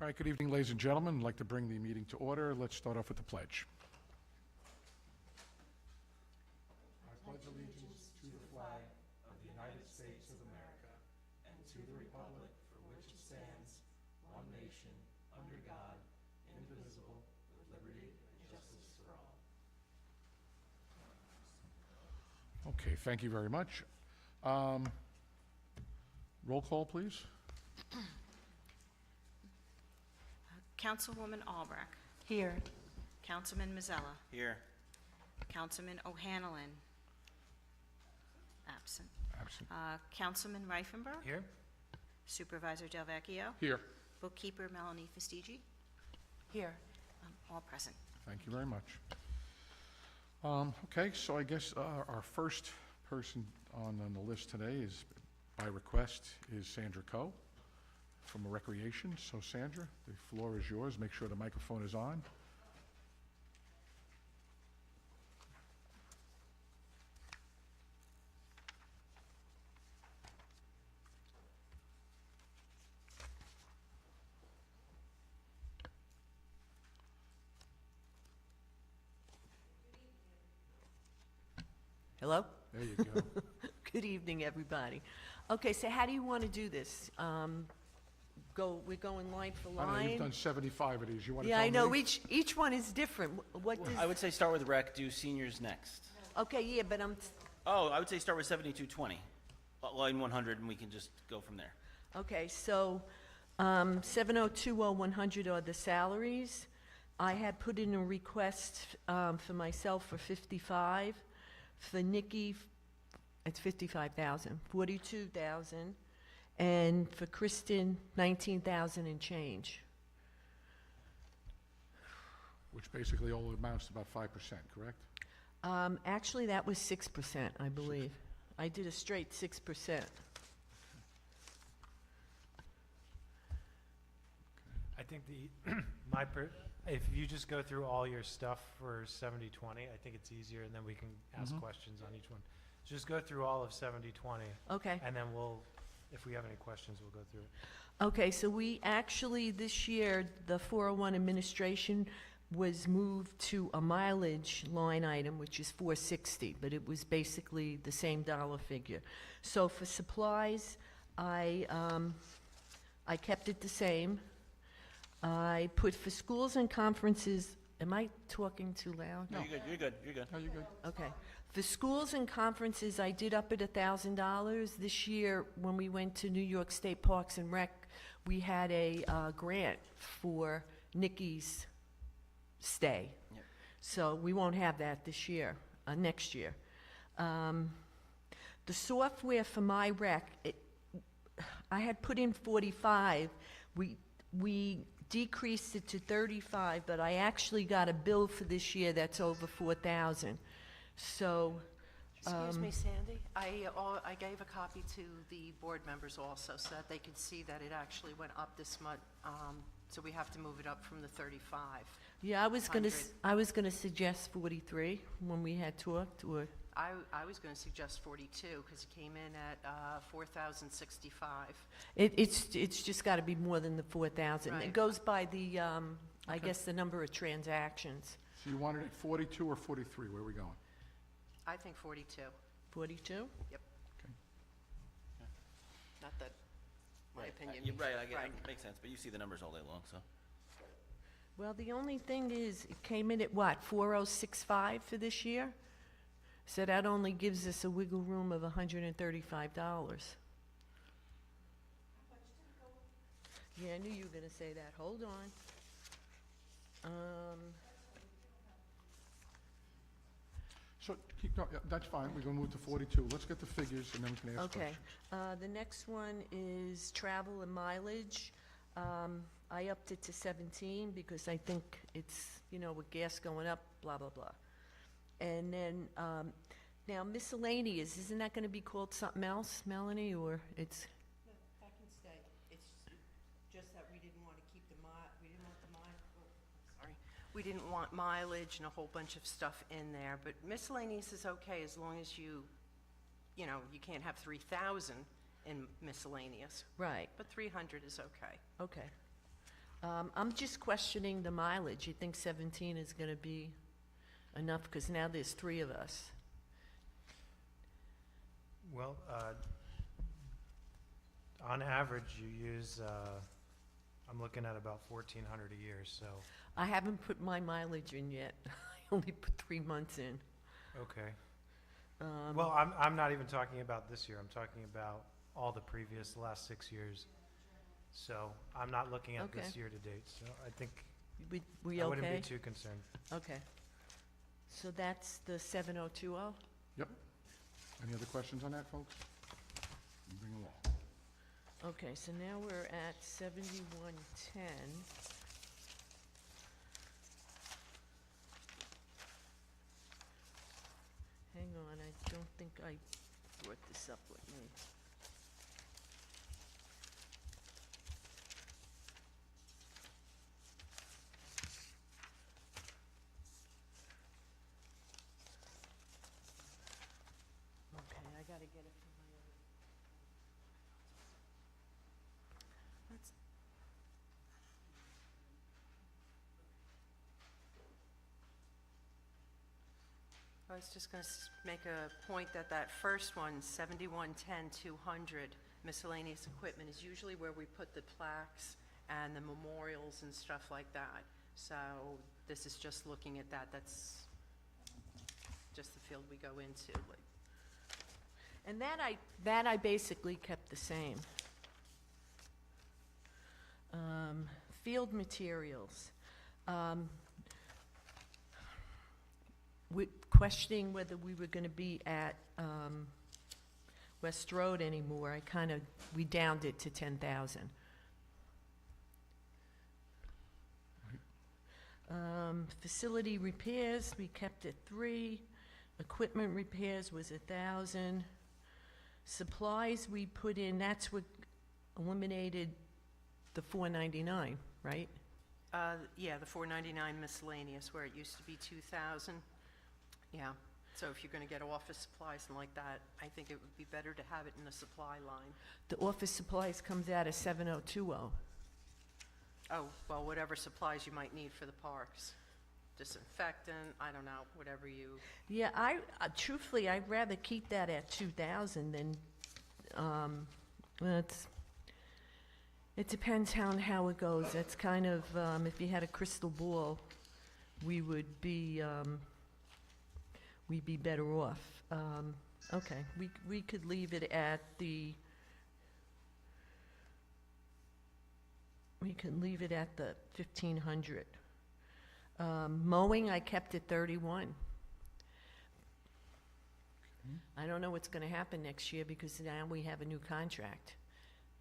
All right, good evening, ladies and gentlemen. I'd like to bring the meeting to order. Let's start off with the pledge. I pledge allegiance to the flag of the United States of America and to the republic for which it stands, one nation, under God, indivisible, with liberty and justice for all. Okay, thank you very much. Roll call, please. Councilwoman Albrecht. Here. Councilman Mazzella. Here. Councilman O'Hanlon. Absent. Absent. Councilman Reifenberg. Here. Supervisor Del Vecchio. Here. Bookkeeper Melanie Fastigi. Here. All present. Thank you very much. Okay, so I guess our first person on the list today is, by request, is Sandra Coe from Recreation. So Sandra, the floor is yours. Make sure the microphone is on. Hello? There you go. Good evening, everybody. Okay, so how do you want to do this? We're going line for I know you've line? done 75 of these. You want to Yeah, tell I know, me? each one is different. What does, I would say start with rec, do seniors next. okay, yeah, but Oh, I would say start with 7220, line 100, and we can just go from there. okay, so 7020-100 are the salaries. I had put in a request for myself for 55. For Nikki, it's 55,000, 42,000. And for Kristen, 19,000 and change. Which basically all amounts to about 5%, correct? Actually, that was 6%, I believe. I did a straight 6%. I think if you just go through all your stuff for 7020, I think it's easier, and then we can ask questions on each one. Just go through all of 7020, Okay. and then if we have any questions, we'll go through it. Okay, so we actually, this year, the 401 administration was moved to a mileage line item, which is 460, but it was basically the same dollar figure. So for supplies, I kept it the same. I put for schools and conferences, am I talking too loud? No, you're good. Are you good? Okay. For schools and conferences, I did up it $1,000. This year, when we went to New York State Parks and Rec, we had a grant for Nikki's stay. Yep. So we won't have that this year, next year. The software for my rec, I had put in 45. We decreased it to 35, but I actually got a bill for this year that's over 4,000. So, Excuse me, Sandy. I gave a copy to the board members also, so that they could see that it actually went up this month. So we have to move it up from the 35. yeah, I was gonna, 100. I was gonna suggest 43 when we had talked, or, I was going to suggest 42, because it came in at 4,065. it's just gotta be more than the 4,000. It Right. goes by the, I Okay. guess, the number of transactions. So you wanted it 42 or 43? Where are we going? I think 42. 42? Not that my Right. opinion. You're right, Right. it makes sense, but you see the numbers all day long, so. Well, the only thing is, it came in at what, 4,065 for this year? So that only gives us a wiggle room of $135. Yeah, I knew you were gonna say that. Hold on. So, no, yeah, that's fine. We're going to move to 42. Let's get the figures, and then we can ask Okay. questions. The next one is travel and mileage. I upped it to 17 because I think it's, with gas going up, blah, blah, blah. And then, now miscellaneous, isn't that gonna be called something else, Melanie, or it's? No, that can stay. It's just that we didn't want to keep we didn't want sorry. We didn't want mileage and a whole bunch of stuff in there, but miscellaneous is okay as long as you can't have 3,000 in miscellaneous, Right, but 300 is okay. okay. I'm just questioning the mileage. You think 17 is going to be enough? Because now there's 3 of us. Well, on average, you use, I'm looking at about 1,400 a year, so, I haven't put my mileage in yet. I only put 3 months in. okay. Um, Well, I'm not even talking about this year, I'm talking about all the previous, last 6 years. So, I'm not looking at this Okay. year to date, so I think we I wouldn't okay? be too concerned. Okay. So that's the 7020? Any other questions on that, folks? Moving along. Okay, so now we're at 7110. Hang on, I don't think I brought this up with me. Okay, I gotta get it from my other. That's. I was just going to make a point that that first one, 7110-200, miscellaneous equipment, is usually where we put the plaques and the memorials and stuff like that. So this is just looking at that. That's just the field we go into. Like, And that I basically kept the same. Field materials. Questioning whether we were gonna be at, West Road anymore, we downed it to 10,000. Facility repairs, we kept it 3. Equipment repairs was 1,000. Supplies we put in, that's what eliminated the 499, right? yeah, the 499 miscellaneous, where it used to be 2,000. Yeah, so if you're going to get office supplies and like that, I think it would be better to have it in the supply line. The office supplies comes out of 7020. Oh, well, whatever supplies you might need for the parks. Disinfectant, I don't know, whatever you, Yeah, truthfully, I'd rather keep that at 2,000 than, it depends how it goes. That's kind of, if you had a crystal ball, we'd be better off. Okay, we could leave it at the 1,500. Mowing, I kept at 31. I don't know what's gonna happen next year because now we have a new contract.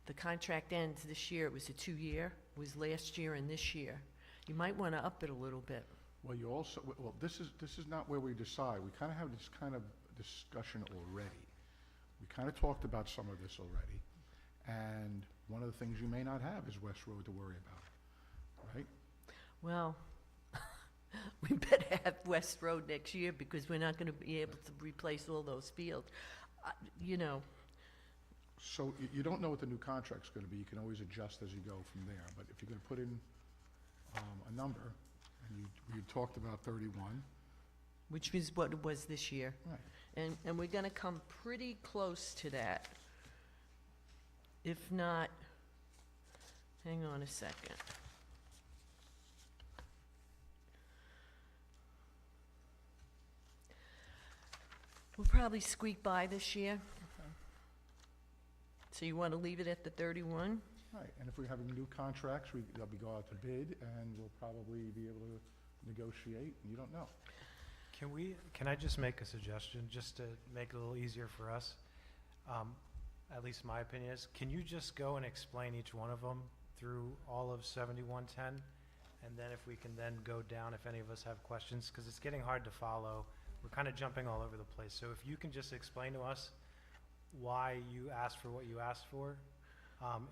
The contract ends this year. It was a 2-year, it was last year and this year. You might wanna up it a little bit. Well, you also, well, this is not where we decide. We kind of have this kind of discussion already. We kind of talked about some of this already. And one of the things you may not have is West Road to worry about, right? Well, we better have West Road next year because we're not gonna be able to replace all those fields. You know, So you don't know what the new contract's gonna be. You can always adjust as you go from there. But if you're gonna put in a number, and you talked about 31, which is what it was this year. right? And we're gonna come pretty close to that. If not, hang on a second. We'll probably squeak by this year. So you wanna leave it at the 31? Right, and if we're having new contracts, they'll be go out to bid, and we'll probably be able to negotiate, and you don't know. Can I just make a suggestion, just to make it a little easier for us? At least my opinion is, can you just go and explain each one of them through all of 7110? And then if we can then go down if any of us have questions, because it's getting hard to follow. We're kind of jumping all over the place. So if you can just explain to us why you asked for what you asked for,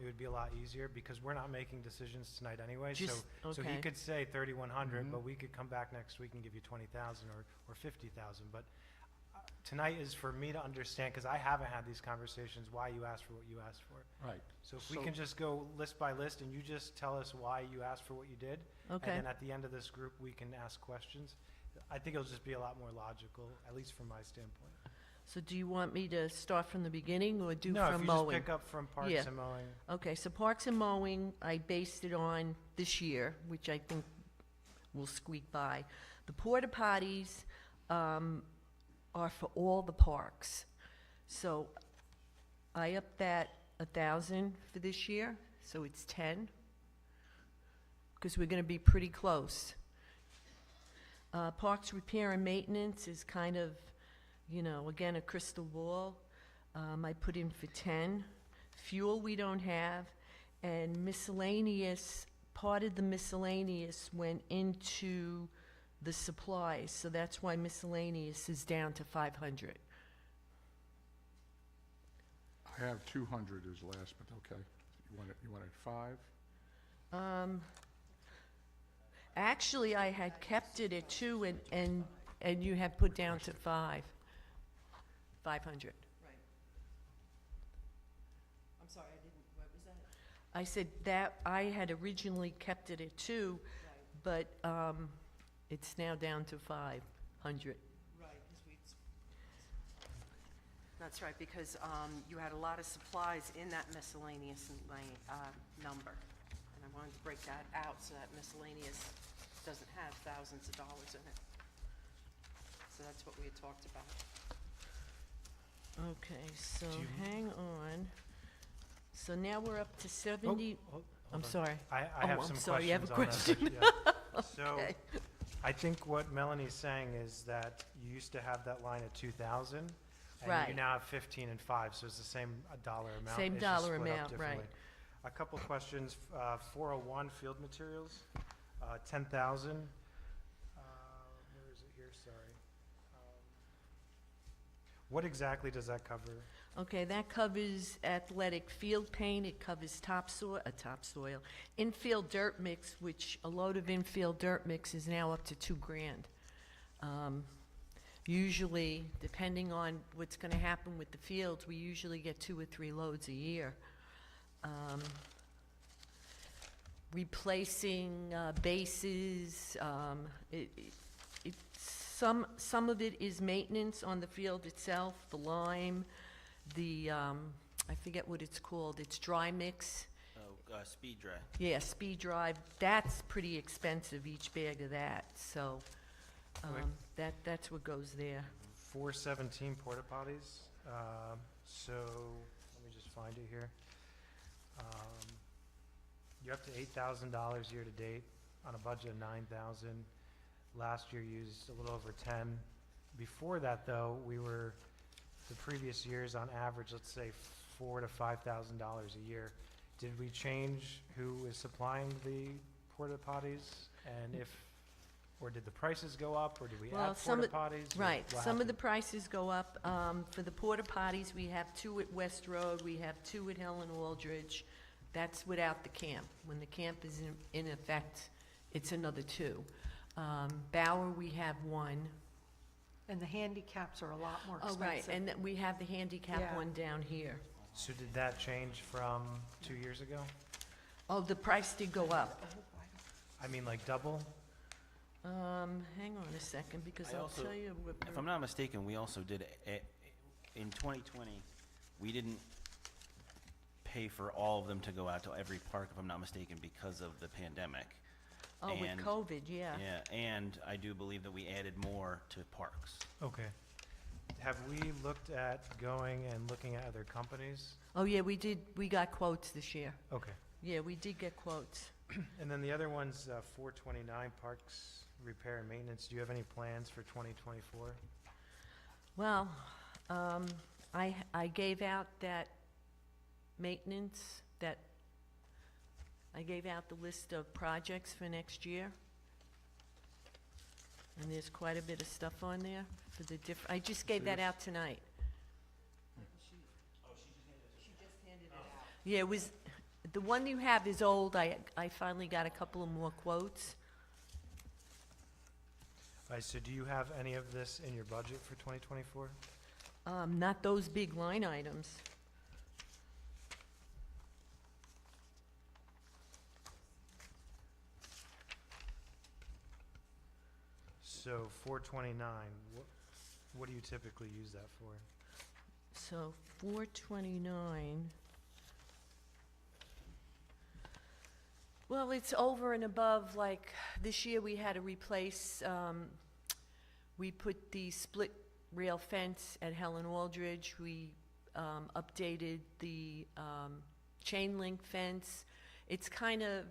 it would be a lot easier, because we're not making decisions tonight anyway. So he Okay. could say 3,100, Mhm. but we could come back next week and give you 20,000 or 50,000. But tonight is for me to understand, because I haven't had these conversations, why you asked for what you asked for. Right. So if we So- can just go list by list, and you just tell us why you asked for what you did. Okay. And then at the end of this group, we can ask questions. I think it'll just be a lot more logical, at least from my standpoint. So do you want me to start from the beginning or do No, if from you just mowing? pick up from parks Yeah. and mowing. Okay, so parks and mowing, I based it on this year, which I think will squeak by. The porta potties are for all the parks. So I upped that 1,000 for this year, so it's 10, because we're gonna be pretty close. Parks repair and maintenance is kind of, you know, again, a crystal ball. I put in for 10. Fuel we don't have, and miscellaneous, part of the miscellaneous went into the supplies, so that's why miscellaneous is down to 500. I have 200 as last, but okay. You wanted 5? Actually, I had kept it at 2 and you had put down to 500. Right. I'm sorry, I didn't, what was that? I said that, I had originally kept it at 2, Right, but it's now down to 500. right, because we. That's right, because you had a lot of supplies in that miscellaneous number. And I wanted to break that out so that miscellaneous doesn't have thousands of dollars in it. So that's what we had talked about. Okay, so Do you- hang on. So now we're up to 70, Hold I'm on. sorry. I Oh, have I'm some sorry, you have a questions on that. Yeah. So, Okay. I think what Melanie's saying is that you used to have that line at 2,000, and you Right. now have 15 and 5, so it's the same dollar amount. Same it's just dollar split up amount, right. differently. A couple questions, 401 field materials, 10,000. Where is it here, sorry. What exactly does that cover? Okay, that covers athletic field paint, it covers topsoil, infield dirt mix, which a load of infield dirt mix is now up to $2,000. Usually, depending on what's gonna happen with the fields, we usually get 2 or 3 loads a year. Replacing bases, some of it is maintenance on the field itself, the lime, the, I forget what it's called, it's dry mix. Oh, speed dry. Yeah, speed drive, that's pretty expensive, each bag of that, so, that's what goes there. 417 porta potties. So, let me just find it here. You're up to $8,000 year to date on a budget of 9,000. Last year you used a little over 10. Before that, though, we were, the previous years on average, let's say $4,000 to $5,000 a year. Did we change who is supplying the porta potties? And if, or did the prices go up, or did we Well, add some porta of- potties? or Right, what some of the happened? prices go up. For the porta potties, we have 2 at West Road, we have 2 at Helen Aldridge. That's without the camp. When the camp is in effect, it's another 2. Bauer, we have 1. And the handicaps are a lot more Oh, expensive. right, and then we have the handicap Yeah. one down here. So did that change from 2 years ago? Oh, the price did go up. I mean, like double? Hang on a second, because I I'll also- tell you what. If I'm not mistaken, we also did, in 2020, we didn't pay for all of them to go out to every park, if I'm not mistaken, because of the pandemic. Oh, with and- COVID, yeah. Yeah, and I do believe that we added more to parks. Okay. Have we looked at going and looking at other companies? Oh, yeah, we did, we got quotes this year. Okay. Yeah, we did get quotes. And then the other one's 429 Parks Repair and Maintenance. Do you have any plans for 2024? Well, I gave out that maintenance, I gave out the list of projects for next year. And there's quite a bit of stuff on there for the I just gave that out tonight. She just handed it out. Yeah, it was, the one you have is old, I finally got a couple of more quotes. All right, so do you have any of this in your budget for 2024? Not those big line items. So 429, what do you typically use that for? So 429. Well, it's over and above, like, this year we had to replace, we put the split rail fence at Helen Aldridge. We updated the chain link fence. It's kind of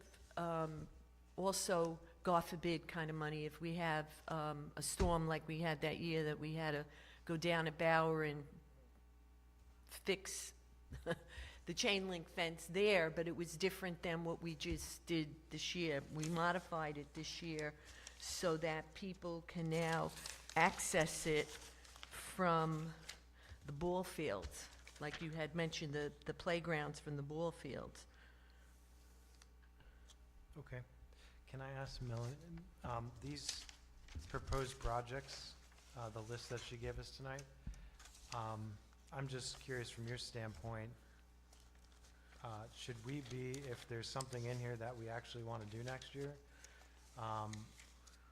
also, God forbid, kind of money. If we have a storm like we had that year, that we had to go down at Bower and fix the chain link fence there, but it was different than what we just did this year. We modified it this year so that people can now access it from the ball fields, like you had mentioned, the playgrounds from the ball fields. Okay. Can I ask Melanie, these proposed projects, the list that she gave us tonight, I'm just curious from your standpoint, should we be, if there's something in here that we actually want to do next year,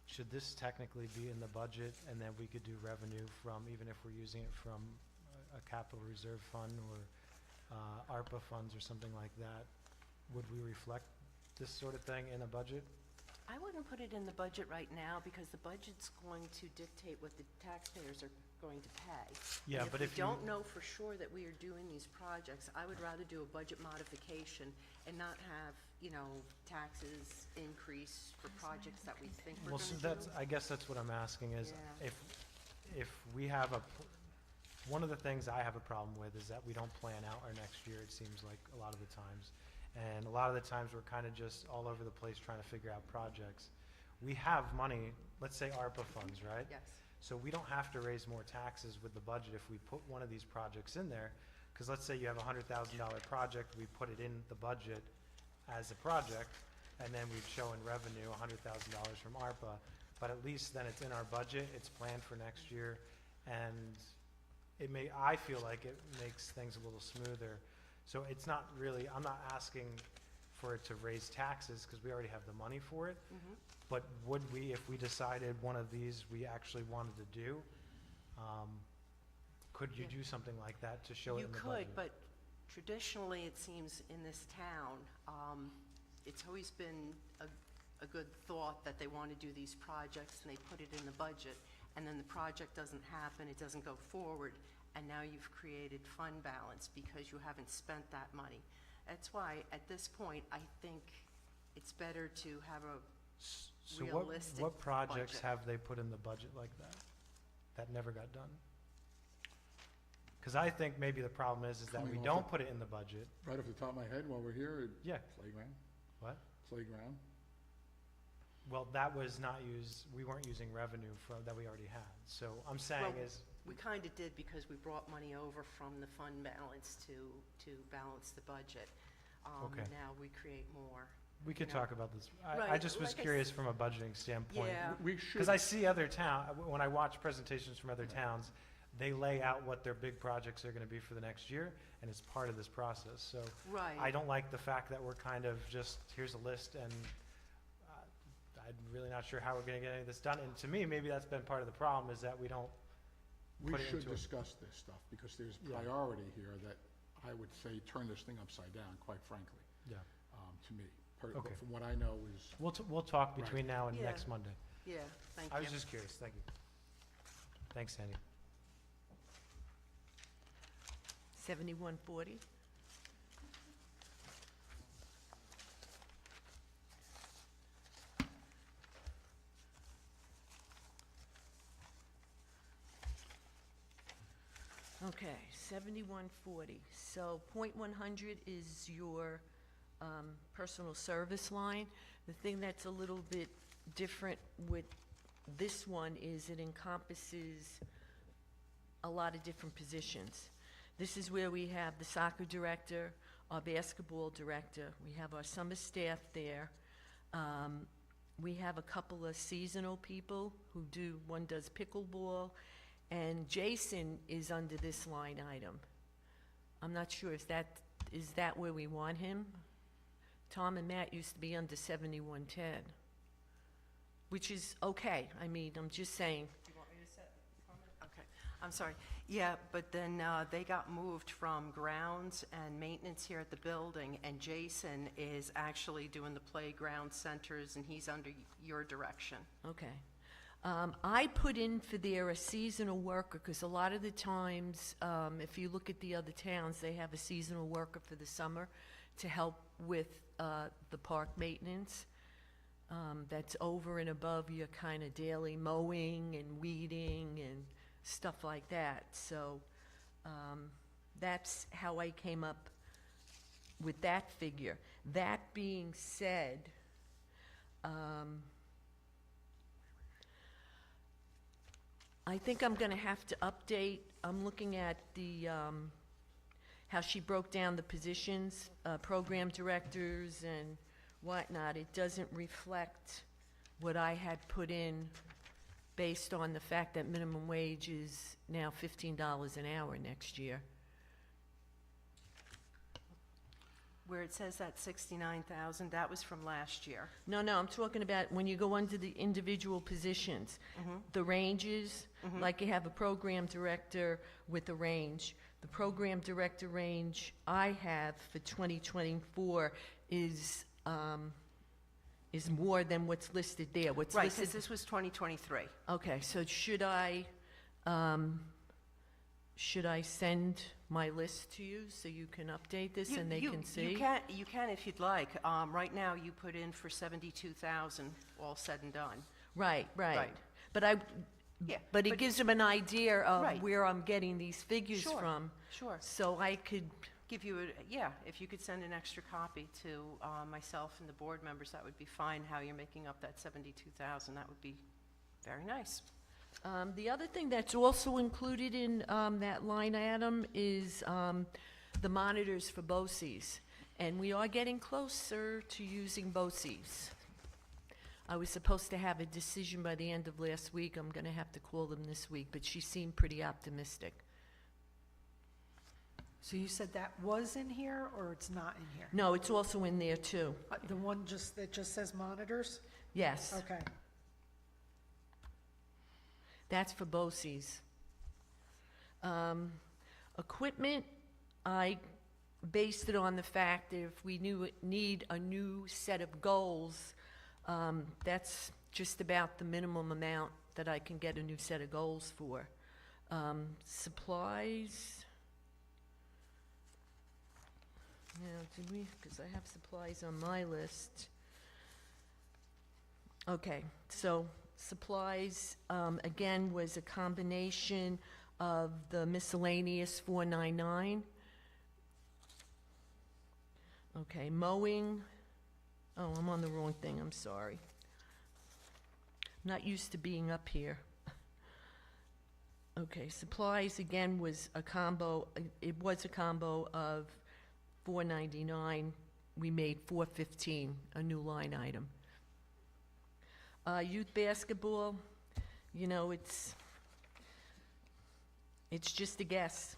should this technically be in the budget and then we could do revenue from, even if we're using it from a capital reserve fund or ARPA funds or something like that? Would we reflect this sort of thing in a budget? I wouldn't put it in the budget right now because the budget's going to dictate what the taxpayers are going to pay. Yeah, And but if we you, don't know for sure that we are doing these projects, I would rather do a budget modification and not have, you know, taxes increase for projects that we think we're well, gonna so do. that's, I guess that's what I'm asking is, Yeah. if we have one of the things I have a problem with is that we don't plan out our next year, it seems like a lot of the times. And a lot of the times we're kind of just all over the place trying to figure out projects. We have money, let's say ARPA funds, right? Yes. So we don't have to raise more taxes with the budget if we put one of these projects in there. Because let's say you have a $100,000 project, we put it in the budget as a project, and then we've shown revenue, $100,000 from ARPA. But at least then it's in our budget, it's planned for next year, and I feel like it makes things a little smoother. So it's not really, I'm not asking for it to raise taxes, because we already have the money for it. Mhm. But would we, if we decided one of these we actually wanted to do, could you Yeah. do something like that to show it You in the could, budget? but traditionally, it seems in this town, it's always been a good thought that they want to do these projects, and they put it in the budget, and then the project doesn't happen, it doesn't go forward, and now you've created fund balance because you haven't spent that money. That's why, at this point, I think it's better to have a So realistic what projects budget. have they put in the budget like that, that never got done? Because I think maybe the problem is that we Coming off don't the- put it in the budget. Right off the top of my head, while we're here, Yeah, playground, what? playground. Well, that was not used, we weren't using revenue that we already had. So I'm saying Well, is, We kind of did because we brought money over from the fund balance to balance the budget. Okay. Now we create more. we could you know. talk about this. I Right, just was like I curious from a budgeting standpoint. Yeah. We should, Because I see other when I watch presentations from other towns, they lay out what their big projects are going to be for the next year, and it's part of this process. So Right. I don't like the fact that we're kind of just, here's a list, and I'm really not sure how we're going to get any of this done. And to me, maybe that's been part of the problem, is that we don't we put it should into a- discuss this stuff, because there's Yeah. priority here that I would say turn this thing upside down, quite frankly, Yeah. to me. Okay. From what I know is, We'll talk Right. between now and Yeah. next Monday. Yeah, thank I you. was just curious. Thank you. Thanks, Sandy. 7140. Okay, 7140. So .100 is your personal service line. The thing that's a little bit different with this one is it encompasses a lot of different positions. This is where we have the soccer director, our basketball director, we have our summer staff there. we have a couple of seasonal people who do, one does pickleball, and Jason is under this line item. I'm not sure, is that where we want him? Tom and Matt used to be under 7110, which is okay. I mean, I'm just saying, Do you want me to set comment? Okay, I'm sorry. Yeah, but then they got moved from grounds and maintenance here at the building, and Jason is actually doing the playground centers, and he's under your direction. okay. I put in for there a seasonal worker, because a lot of the times, if you look at the other towns, they have a seasonal worker for the summer to help with the park maintenance. That's over and above your kind of daily mowing and weeding and stuff like that. So that's how I came up with that figure. That being said, I think I'm going to have to update. I'm looking at the how she broke down the positions, program directors and whatnot. It doesn't reflect what I had put in based on the fact that minimum wage is now $15 an hour next year. Where it says that 69,000, that was from last year. No, I'm talking about when you go under the individual positions, the ranges, like you have a program director with a range. The program director range I have for 2024 is more than what's listed there. What's Right, listed? because this was 2023. Okay, so should I send my list to you so you can update this and they can see? You can if you'd like. Right now, you put in for 72,000, all said and done. Right. Right. But Yeah, but it gives them an idea of Right. where I'm getting these figures Sure. from. Sure. So I could, Give you, if you could send an extra copy to myself and the board members, that would be fine, how you're making up that 72,000, that would be very nice. the other thing that's also included in that line item is the monitors for BOCES. And we are getting closer to using BOCES. I was supposed to have a decision by the end of last week. I'm going to have to call them this week, but she seemed pretty optimistic. So you said that was in here, or it's not in here? No, it's also in there too. The one that just says monitors? Yes, Okay. that's for BOCES. Equipment, I based it on the fact that if we need a new set of goals, that's just about the minimum amount that I can get a new set of goals for. Supplies. Now, did we, because I have supplies on my list. Okay, so supplies, again, was a combination of the miscellaneous 499. Okay, mowing, oh, I'm on the wrong thing, I'm sorry. I'm not used to being up here. Okay, supplies, again, was a combo, it was a combo of 499, we made 415, a new line item. Youth basketball, you know, it's just a guess.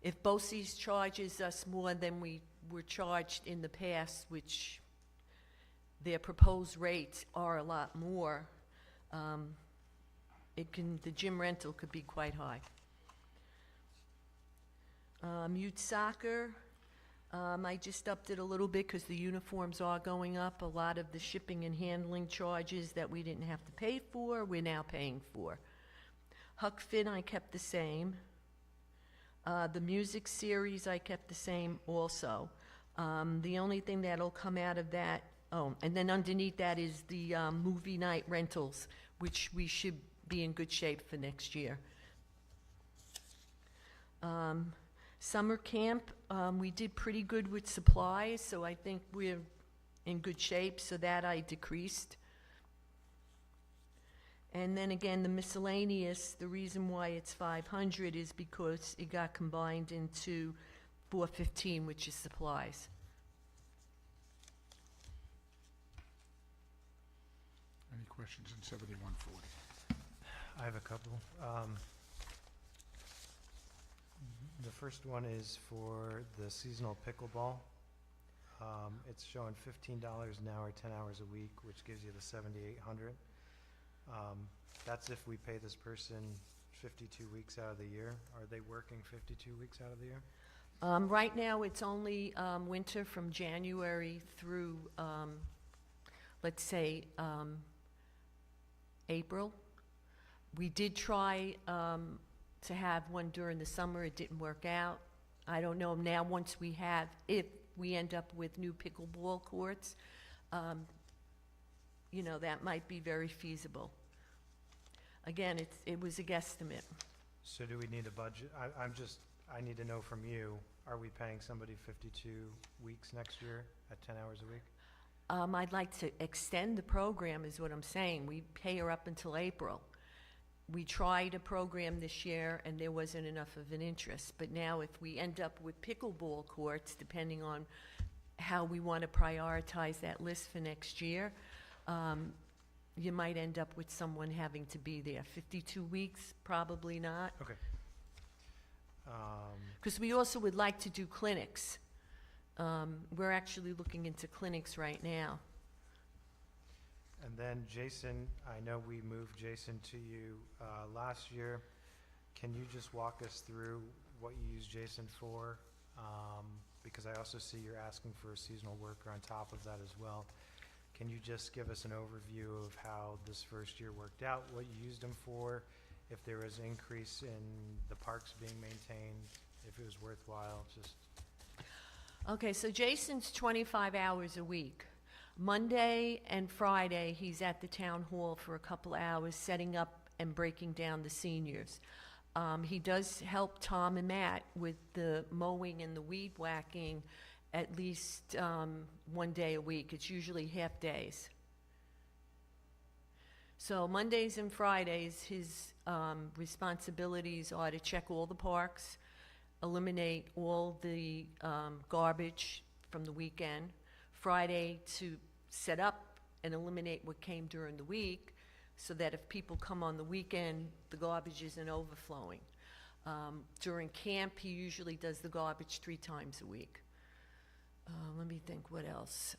If BOCES charges us more than we were charged in the past, which their proposed rates are a lot more, the gym rental could be quite high. Youth soccer, I just upped it a little bit because the uniforms are going up. A lot of the shipping and handling charges that we didn't have to pay for, we're now paying for. Huck Finn, I kept the same. The music series, I kept the same also. The only thing that'll come out of that, oh, and then underneath that is the movie night rentals, which we should be in good shape for next year. Summer camp, we did pretty good with supplies, so I think we're in good shape, so that I decreased. And then again, the miscellaneous, the reason why it's 500 is because it got combined into 415, which is supplies. Any questions in 7140? I have a couple. The first one is for the seasonal pickleball. It's showing $15 an hour, 10 hours a week, which gives you the 7,800. That's if we pay this person 52 weeks out of the year. Are they working 52 weeks out of the year? Right now, it's only winter from January through, let's say, April. We did try to have one during the summer. It didn't work out. I don't know now, once we have, if we end up with new pickleball courts, you know, that might be very feasible. Again, it was a guesstimate. So do we need a budget? I need to know from you, are we paying somebody 52 weeks next year at 10 hours a week? I'd like to extend the program, is what I'm saying. We pay her up until April. We tried a program this year, and there wasn't enough of an interest. But now, if we end up with pickleball courts, depending on how we want to prioritize that list for next year, you might end up with someone having to be there. 52 weeks, probably not. Okay. Because we also would like to do clinics. We're actually looking into clinics right now. And then Jason, I know we moved Jason to you last year. Can you just walk us through what you use Jason for? Because I also see you're asking for a seasonal worker on top of that as well. Can you just give us an overview of how this first year worked out, what you used him for, if there was an increase in the parks being maintained, if it was worthwhile, just... Okay, so Jason's 25 hours a week. Monday and Friday, he's at the town hall for a couple hours, setting up and breaking down the seniors. He does help Tom and Matt with the mowing and the weed whacking at least 1 day a week. It's usually half days. So Mondays and Fridays, his responsibilities are to check all the parks, eliminate all the garbage from the weekend. Friday to set up and eliminate what came during the week, so that if people come on the weekend, the garbage isn't overflowing. During camp, he usually does the garbage 3 times a week. Let me think, what else?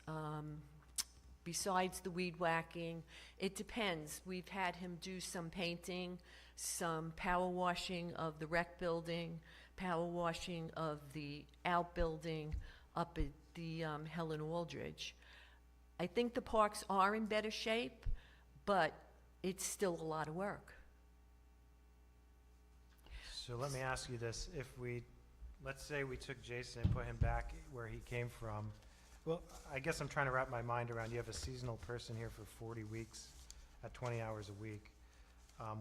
Besides the weed whacking, it depends. We've had him do some painting, some power washing of the rec building, power washing of the outbuilding up at the Helen Aldridge. I think the parks are in better shape, but it's still a lot of work. So let me ask you this, let's say we took Jason and put him back where he came from. Well, I guess I'm trying to wrap my mind around, you have a seasonal person here for 40 weeks at 20 hours a week,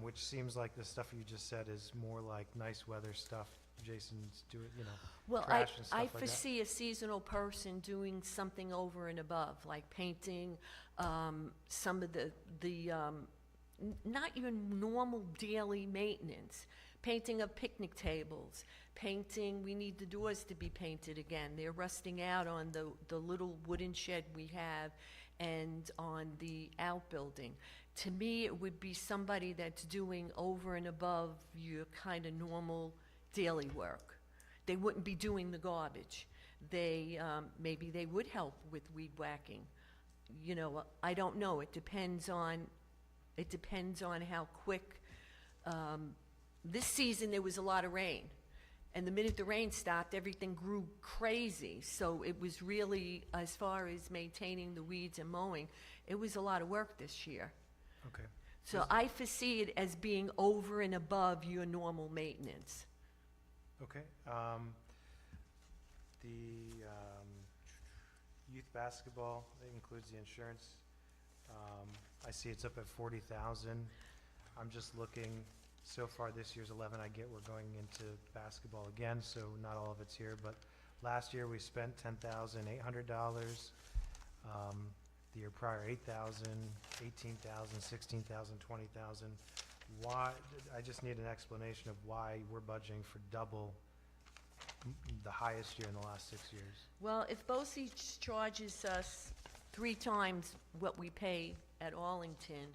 which seems like the stuff you just said is more like nice weather stuff. Jason's doing, you know, Well, trash and stuff I like that. foresee a seasonal person doing something over and above, like painting, some of not your normal daily maintenance, painting of picnic tables, painting, we need the doors to be painted again. They're rusting out on the little wooden shed we have and on the outbuilding. To me, it would be somebody that's doing over and above your kind of normal daily work. They wouldn't be doing the garbage. Maybe they would help with weed whacking. You know, I don't know. It depends on how quick. This season there was a lot of rain, and the minute the rain stopped, everything grew crazy. So it was really, as far as maintaining the weeds and mowing, it was a lot of work this year. Okay. So I foresee it as being over and above your normal maintenance. Okay. The youth basketball, that includes the insurance. I see it's up at 40,000. I'm just looking, so far this year's 11, I get we're going into basketball again, so not all of it's here, but last year we spent $10,800. The year prior, 8,000, 18,000, 16,000, 20,000. Why, I just need an explanation of why we're budgeting for double the highest year in the last 6 years. Well, if BOCES charges us 3 times what we pay at Arlington,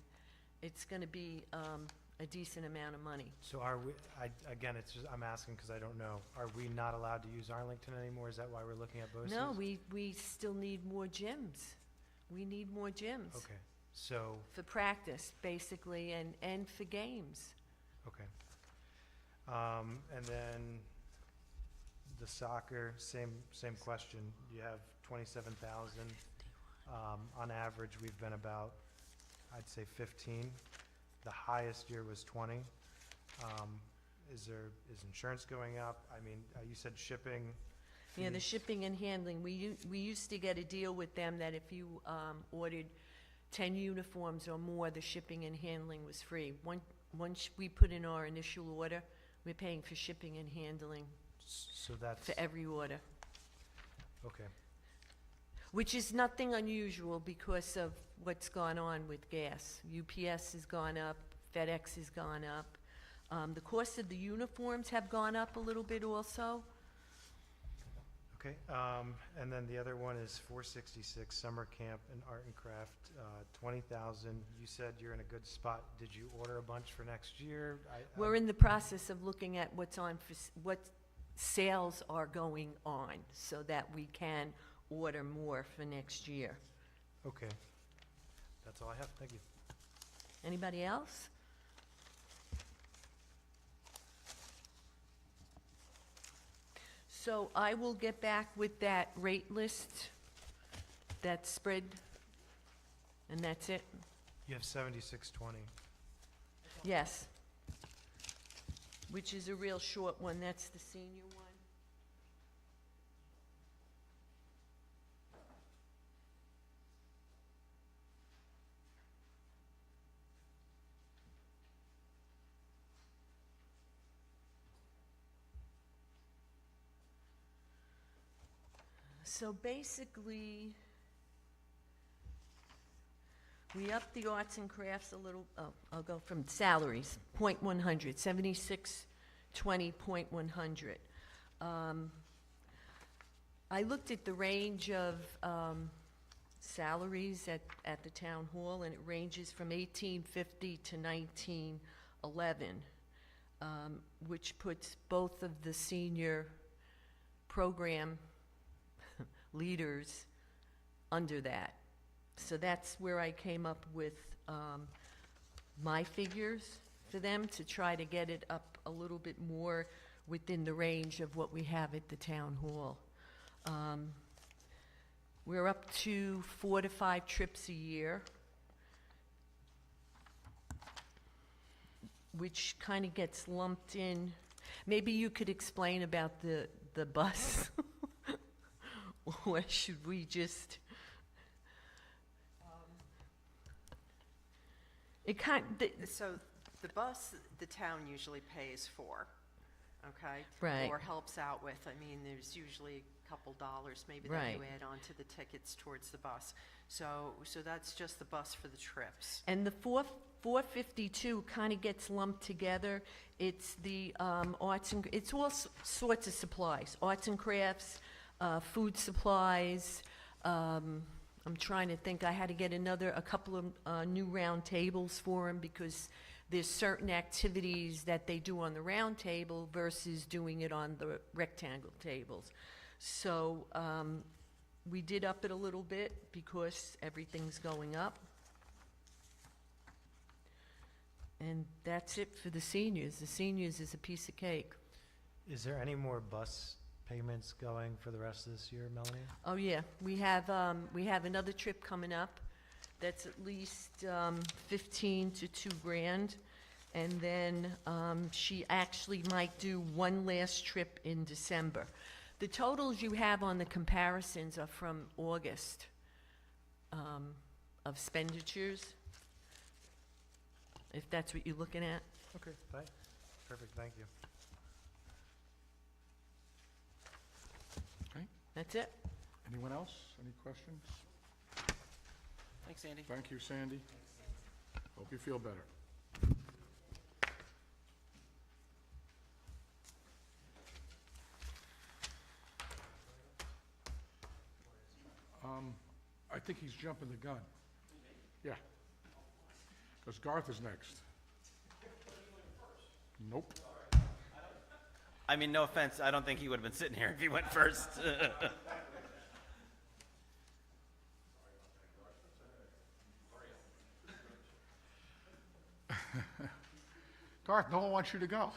it's gonna be a decent amount of money. So are we, again, it's just, I'm asking because I don't know. Are we not allowed to use Arlington anymore? Is that why we're looking at BOCES? No, we still need more gyms. We need more gyms. Okay, so, For practice, basically, and for games. okay. And then the soccer, same question. You have 27,000. On average, we've been about, I'd say 15. The highest year was 20. Is insurance going up? I mean, you said shipping. Yeah, the fees. shipping and handling, we used to get a deal with them that if you ordered 10 uniforms or more, the shipping and handling was free. Once we put in our initial order, we're paying for shipping and handling So that's, for every order, okay. which is nothing unusual because of what's gone on with gas. UPS has gone up, FedEx has gone up. The cost of the uniforms have gone up a little bit also. Okay, and then the other one is 466 Summer Camp and Art and Craft, 20,000. You said you're in a good spot. Did you order a bunch for next year? We're in the process of looking at what sales are going on so that we can order more for next year. Okay, that's all I have. Thank you. Anybody else? So I will get back with that rate list, that spread, and that's it? You have 7620. Yes. Which is a real short one, that's the senior one. So basically, we upped the arts and crafts a little, I'll go from salaries, .100, 7620.100. I looked at the range of salaries at the town hall, and it ranges from 1850 to 1911, which puts both of the senior program leaders under that. So that's where I came up with my figures for them, to try to get it up a little bit more within the range of what we have at the town hall. We're up to 4 to 5 trips a year, which kind of gets lumped in. Maybe you could explain about the bus. Or should we just? So the bus, the town usually pays for, okay? Right. Or helps out with. I mean, there's usually a couple dollars maybe that Right. you add on to the tickets towards the bus. So that's just the bus for the trips. And the 452 kind of gets lumped together. It's the arts and, it's all sorts of supplies, arts and crafts, food supplies. I'm trying to think, I had to get a couple of new round tables for them, because there's certain activities that they do on the round table versus doing it on the rectangle tables. So we did up it a little bit because everything's going up. And that's it for the seniors. The seniors is a piece of cake. Is there any more bus payments going for the rest of this year, Melanie? Oh, yeah, we have another trip coming up that's at least 15 to 2 grand. And then she actually might do one last trip in December. The totals you have on the comparisons are from August of expenditures, if that's what you're looking at. Okay, fine. Perfect, thank you. That's it. Anyone else? Any questions? Thanks, Andy. Thank you, Sandy. Hope you feel better. I think he's jumping the gun. Yeah, Because Garth is next. Nope. I mean, no offense, I don't think he would have been sitting here if he went first. Garth, no one wants you to go.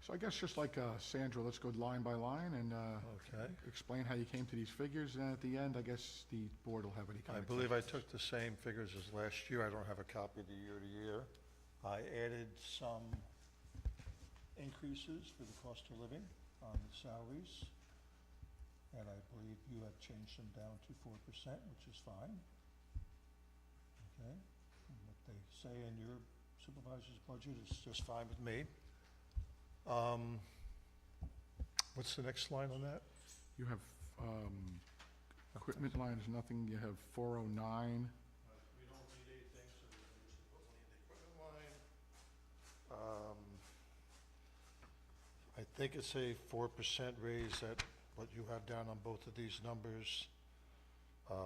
So I guess just like Sandra, let's go line by line and Okay. explain how you came to these figures, and at the end, I guess the board will have any I kind of believe I questions. took the same figures as last year. I don't have a copy of the year-to-year. I added some increases for the cost of living on the salaries. And I believe you have changed them down to 4%, which is fine. Okay? And what they say in your supervisor's budget is just fine with me. What's the next line on that? You have equipment line is nothing, you have 409. We don't need anything, so we're gonna just put money in the equipment line. I think it's a 4% raise at what you have down on both of these numbers.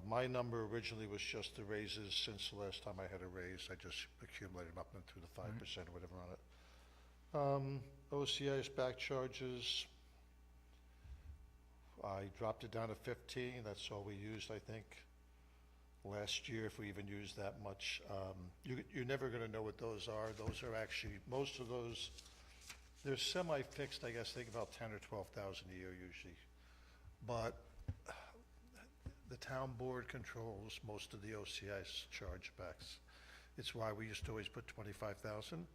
My number originally was just the raises since the last time I had a raise. I just accumulated them up into the 5% or whatever on it. OCI's back charges, I dropped it down to 15. That's all we used, I think, last year, if we even used that much. You're never gonna know what those are. Those are actually, most of those, they're semi-fixed, I guess, think about 10 or 12,000 a year usually. But the town board controls most of the OCI's chargebacks. It's why we used to always put 25,000.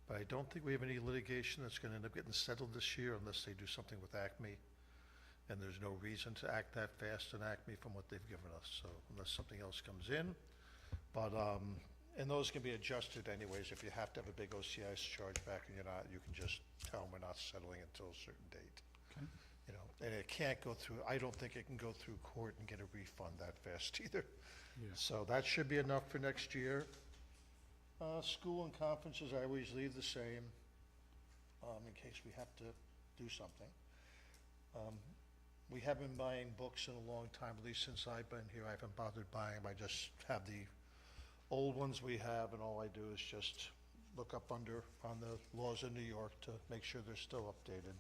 But I don't think we have any litigation that's gonna end up getting settled this year unless they do something with Acme. And there's no reason to act that fast in Acme from what they've given us, so unless something else comes in. But, and those can be adjusted anyways. If you have to have a big OCI chargeback and you're not, you can just tell them we're not settling until a certain date. Okay. You know, and it can't go through, I don't think it can go through court and get a refund that fast either. Yeah. So that should be enough for next year. School and conferences, I always leave the same, in case we have to do something. We haven't been buying books in a long time, at least since I've been here. I haven't bothered buying them. I just have the old ones we have, and all I do is just look up on the laws in New York to make sure they're still updated.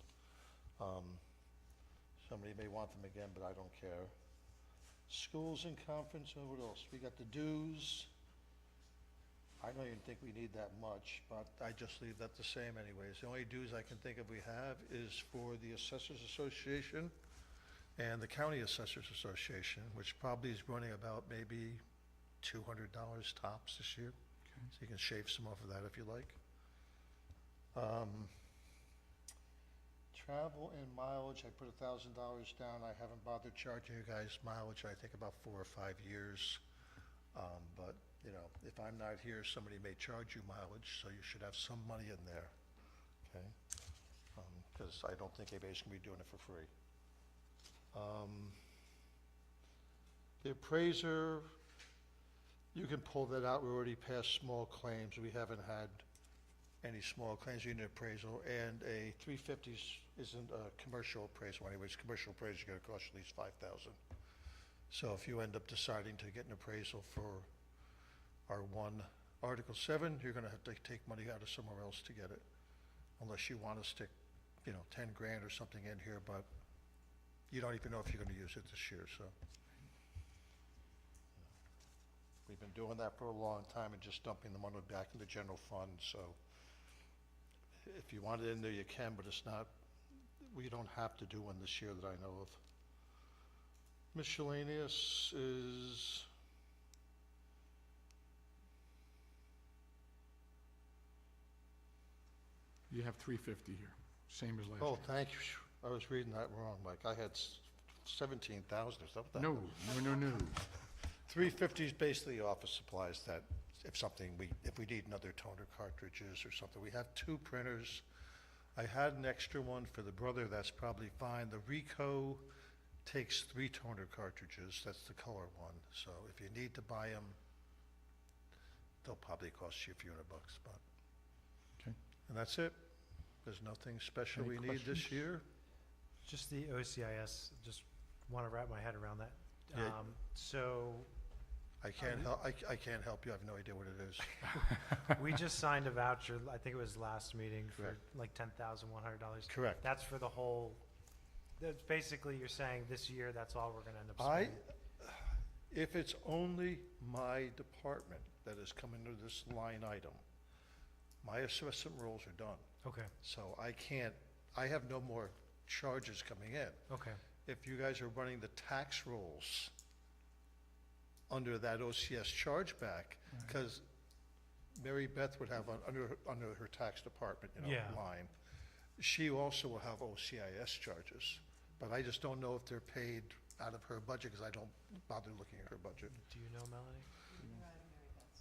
Somebody may want them again, but I don't care. Schools and conference, what else? We got the dues. I don't even think we need that much, but I just leave that the same anyways. The only dues I can think of we have is for the Assessors Association and the County Assessors Association, which probably is running about maybe $200 tops this year. Okay. So you can shave some off of that if you like. Travel and mileage, I put $1,000 down. I haven't bothered charging you guys mileage, I think about 4 or 5 years. But, you know, if I'm not here, somebody may charge you mileage, so you should have some money in there, okay? Because I don't think anybody's gonna be doing it for free. The appraiser, you can pull that out. We already passed small claims. We haven't had any small claims. We need an appraisal, and a 350 isn't a commercial appraisal anyways. Commercial appraisal is gonna cost at least 5,000. So if you end up deciding to get an appraisal for our one Article 7, you're gonna have to take money out of somewhere else to get it. Unless you wanna stick, you know, 10 grand or something in here, but you don't even know if you're gonna use it this year, so. We've been doing that for a long time and just dumping the money back in the general fund, so. If you want it in there, you can, but it's not, we don't have to do one this year that I know of. Miscellaneous is, You have 350 here, same as last year. oh, thank you. I was reading that wrong, Mike. I had 17,000 or something. No, no, no, no. 350 is basically office supplies that if we need another toner cartridges or something. We have 2 printers. I had an extra one for the brother, that's probably fine. The Ricoh takes 3 toner cartridges, that's the color one. So if you need to buy them, they'll probably cost you a few $100, but. Okay. And that's it. There's nothing special Any we need this questions? year. Just the OCIS, just want to wrap my head around that. Yeah. So I can't help, I can't help you, I have no idea what it is. we just signed a voucher, I think it was last meeting, for Correct. like $10,100. Correct. That's for the whole, that's basically, you're saying this year, that's all we're going to end up I, spending? if it's only my department that is coming to this line item, my assessment rolls are done. Okay, So I can't, I have no more charges coming in. okay. If you guys are running the tax rolls under that OCS chargeback, because Mary Beth would have under her tax department, Yeah. line, she also will have OCIS charges. But I just don't know if they're paid out of her budget, because I don't bother looking at her budget. Do you know, Melanie?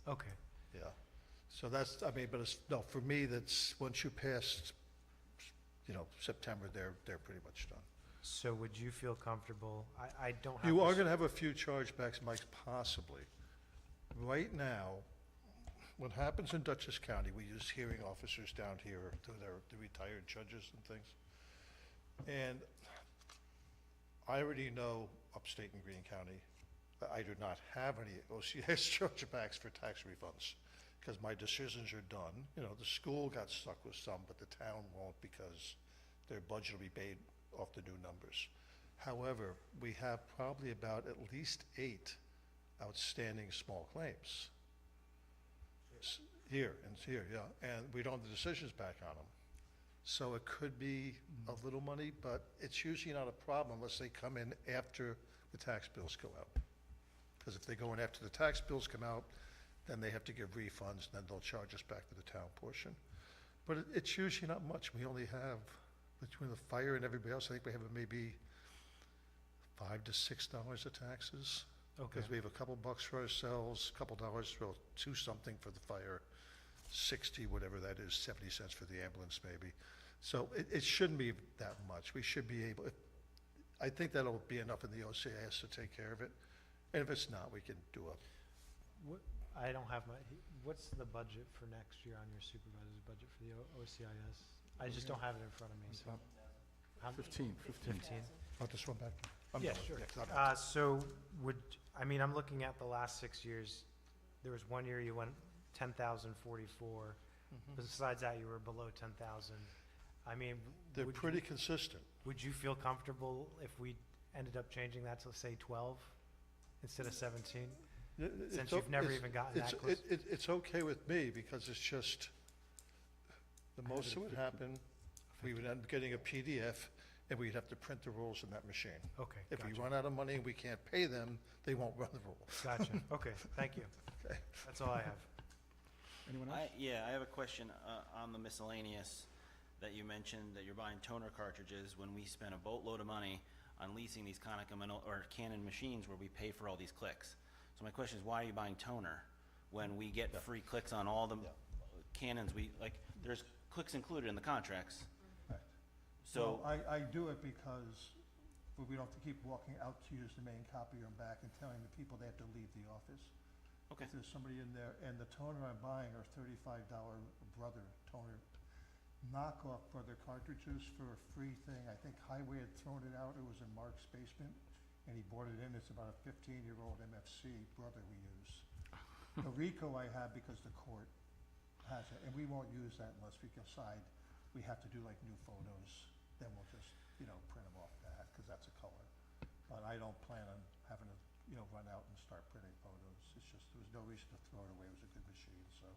Okay, Yeah. So that's, I mean, but it's, no, for me, that's, once you pass, September, they're pretty much done. so would you feel comfortable, I don't have. You are this- gonna have a few chargebacks, Mike, possibly. Right now, what happens in Dutchess County, we use hearing officers down here, the retired judges and things. And I already know upstate in Greene County, that I do not have any OCS chargebacks for tax refunds, because my decisions are done. The school got stuck with some, but the town won't, because their budget will be paid off the new numbers. However, we have probably about at least 8 outstanding small claims. Here, yeah, and we don't have the decisions back on them. So it could be a little money, but it's usually not a problem unless they come in after the tax bills go out. Because if they go in after the tax bills come out, then they have to give refunds, and then they'll charge us back for the town portion. But it's usually not much. We only have, between the fire and everybody else, I think we have maybe $5 to $6 of taxes. Okay, Because we have a couple bucks for ourselves, a couple dollars for two something for the fire, 60, whatever that is, 70 cents for the ambulance maybe. So it shouldn't be that much. We should be able, I think that'll be enough in the OCS to take care of it. And if it's not, we can do I don't have what's the budget for next year on your supervisor's budget for the OCIS? I just don't have it in front of me, so. How- 15. 15? I'll just run back. Yeah, sure. So I'm looking at the last 6 years. There was one year you went 10,044. Besides that, you were below 10,000. They're would pretty you- consistent. Would you feel comfortable if we ended up changing that to, say, 12 instead of 17? Since you've never even gotten that close? It's okay with me, because it's just, the most that would happen, we would end up getting a PDF, and we'd have to print the rules in that machine. Okay, If we gotcha. run out of money and we can't pay them, they won't run the rules. Gotcha. Okay, thank you. Okay. That's all I have. Anyone else? I have a question on the miscellaneous that you mentioned, that you're buying toner cartridges when we spend a boatload of money on leasing these Konica or Canon machines where we pay for all these clicks. So my question is, why are you buying toner when we get free clicks on all the Canons? There's clicks included in the contracts. Right. So, Well, I do it because we don't have to keep walking out to use the main copier and back and telling the people they have to leave the office. okay, If there's somebody in there, and the toner I'm buying are $35 Brother toner knockoff Brother cartridges for a free thing. I think Highway had thrown it out. It was in Mark's basement, and he brought it in. It's about a 15-year-old MFC Brother we use. The Rico I have because the court has it, and we won't use that unless we decide we have to do like new photos. Then we'll just, print them off that, because that's a color. But I don't plan on having to, run out and start printing photos. It's just, there was no reason to throw it away. It was a good machine, so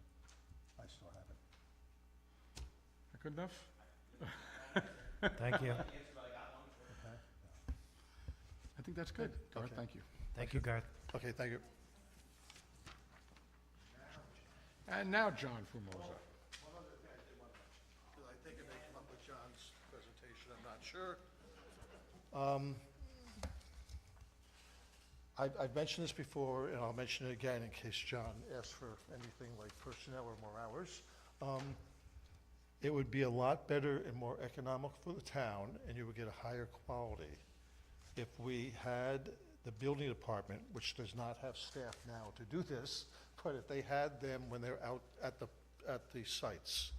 I still have it. Good enough? Thank you. Okay? I think that's good. Garth, Okay. thank you. Thank you, Garth. Okay, thank you. And now John Fumosa. One other thing I did want to mention, because I think it may come up with John's presentation, I'm not sure. I've mentioned this before, and I'll mention it again in case John asks for anything like personnel or more hours. It would be a lot better and more economical for the town, and you would get a higher quality if we had the building department, which does not have staff now to do this, but if they had them when they're out at the sites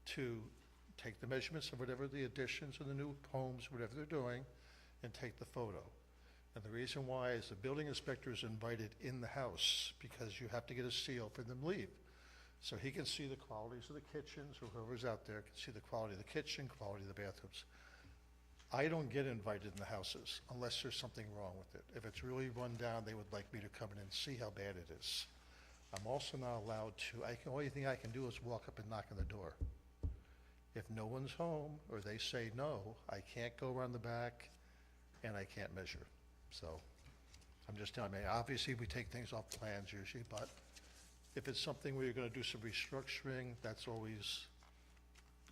to take the measurements of whatever the additions and the new homes, whatever they're doing, and take the photo. And the reason why is the building inspector is invited in the house because you have to get a seal for them to leave. So he can see the qualities of the kitchens, or whoever's out there can see the quality of the kitchen, quality of the bathrooms. I don't get invited in the houses unless there's something wrong with it. If it's really run down, they would like me to come in and see how bad it is. I'm also not allowed to, only thing I can do is walk up and knock on the door. If no one's home, or they say no, I can't go around the back, and I can't measure. So, I'm just telling you, obviously, we take things off plans usually, but if it's something where you're gonna do some restructuring, that's always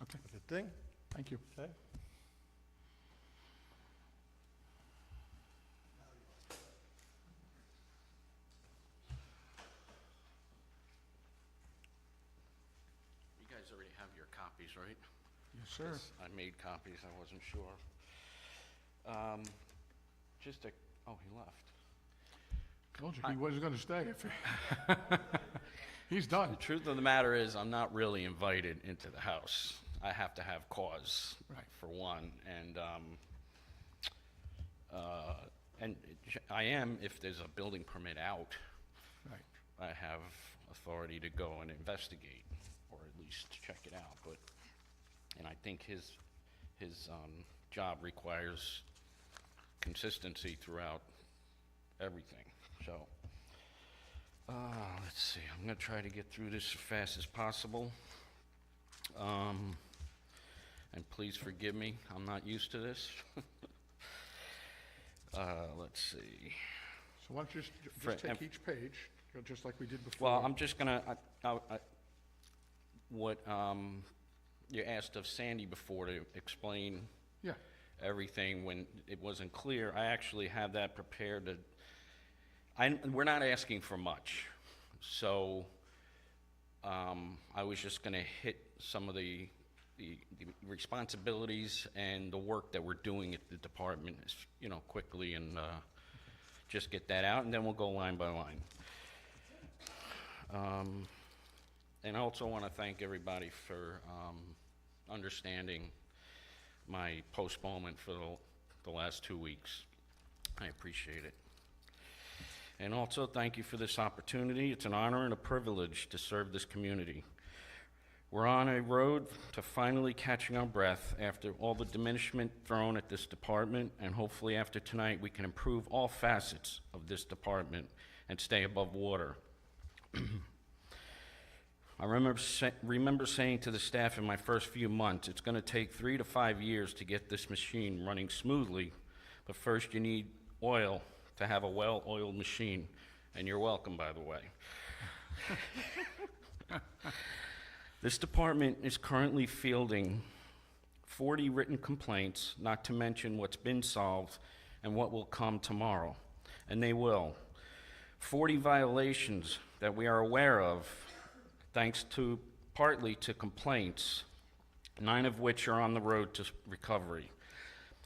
Okay, a good thing, thank you. okay? You guys already have your copies, right? Yes, sir. 'Cause I made copies, I wasn't sure. Just a, oh, he left. Told you, he wasn't gonna stay. He's done. The truth of the matter is, I'm not really invited into the house. I have to have cause, Right. for one, and I am, if there's a building permit out, Right. I have authority to go and investigate, or at least check it out, but, and I think his job requires consistency throughout everything, so. Let's see, I'm gonna try to get through this as fast as possible. And please forgive me, I'm not used to this. Let's see. So why don't you For- just take each page, just like we did before? Well, I'm just gonna, what, you asked of Sandy before to explain Yeah, everything when it wasn't clear, I actually have that prepared to, we're not asking for much, so, I was just gonna hit some of the responsibilities and the work that we're doing at the department, quickly and, just get that out, and then we'll go line by line. And I also want to thank everybody for understanding my postponement for the last 2 weeks. I appreciate it. And also, thank you for this opportunity. It's an honor and a privilege to serve this community. We're on a road to finally catching our breath after all the diminishment thrown at this department, and hopefully after tonight, we can improve all facets of this department and stay above water. I remember saying to the staff in my first few months, it's going to take 3 to 5 years to get this machine running smoothly, but first you need oil to have a well-oiled machine, and you're welcome, by the way. This department is currently fielding 40 written complaints, not to mention what's been solved and what will come tomorrow, and they will. 40 violations that we are aware of, thanks to partly to complaints, 9 of which are on the road to recovery.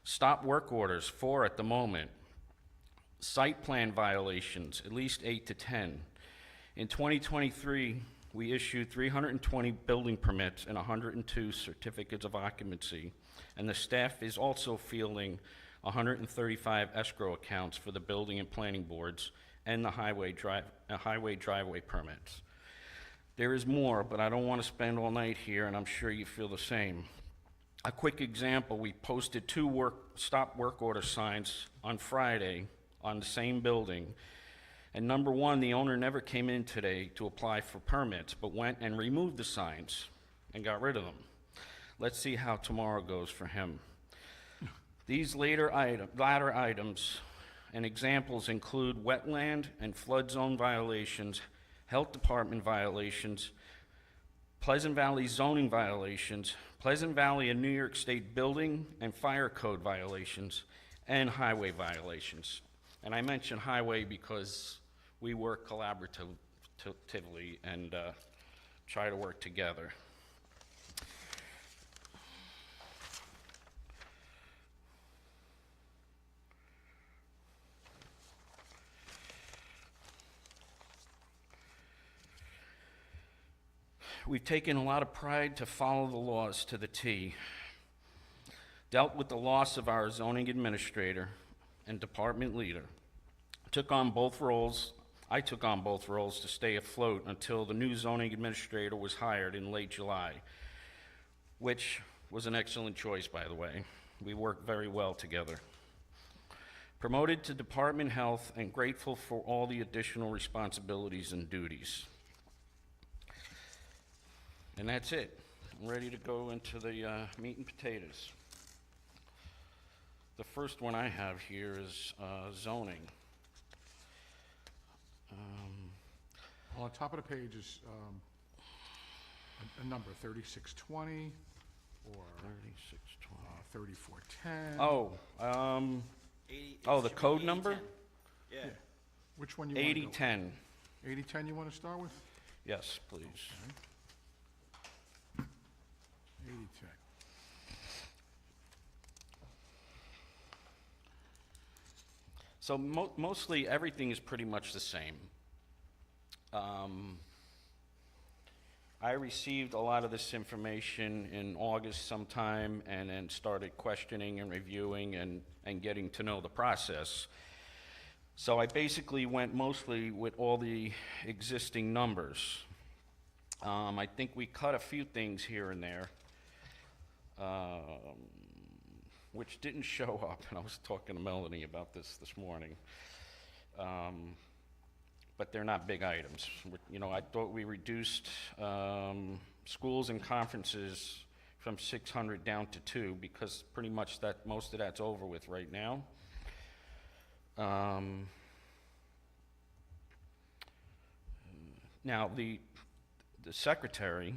Stop work orders, 4 at the moment. Site plan violations, at least 8 to 10. In 2023, we issued 320 building permits and 102 certificates of occupancy, and the staff is also fielding 135 escrow accounts for the building and planning boards and the highway driveway permits. There is more, but I don't want to spend all night here, and I'm sure you feel the same. A quick example, we posted 2 stop work order signs on Friday on the same building. And number 1, the owner never came in today to apply for permits, but went and removed the signs and got rid of them. Let's see how tomorrow goes for him. These latter items and examples include wetland and flood zone violations, health department violations, Pleasant Valley zoning violations, Pleasant Valley and New York State building and fire code violations, and highway violations. And I mention highway because we work collaboratively and try to work together. we've taken a lot of pride to follow the laws to the T, dealt with the loss of our zoning administrator and department leader, took on both roles. I took on both roles to stay afloat until the new zoning administrator was hired in late July, which was an excellent choice, by the way. We worked very well together. Promoted to department health and grateful for all the additional responsibilities and duties. And that's it. I'm ready to go into the meat and potatoes. The first one I have here is zoning. On top of the page is a number, 3620 or 3620. 3410. Oh, 80 oh, it the should be code 8010. number? Yeah. Which one you want to go with? 8010. 8010 you want to start with? Yes, please. 8010. So mostly everything is pretty much the same. I received a lot of this information in August sometime and then started questioning and reviewing and getting to know the process. So I basically went mostly with all the existing numbers. I think we cut a few things here and there, which didn't show up, and I was talking to Melanie about this morning. But they're not big items. You know, I thought we reduced schools and conferences from 600 down to 2 because pretty much most of that's over with right now. Now the secretary,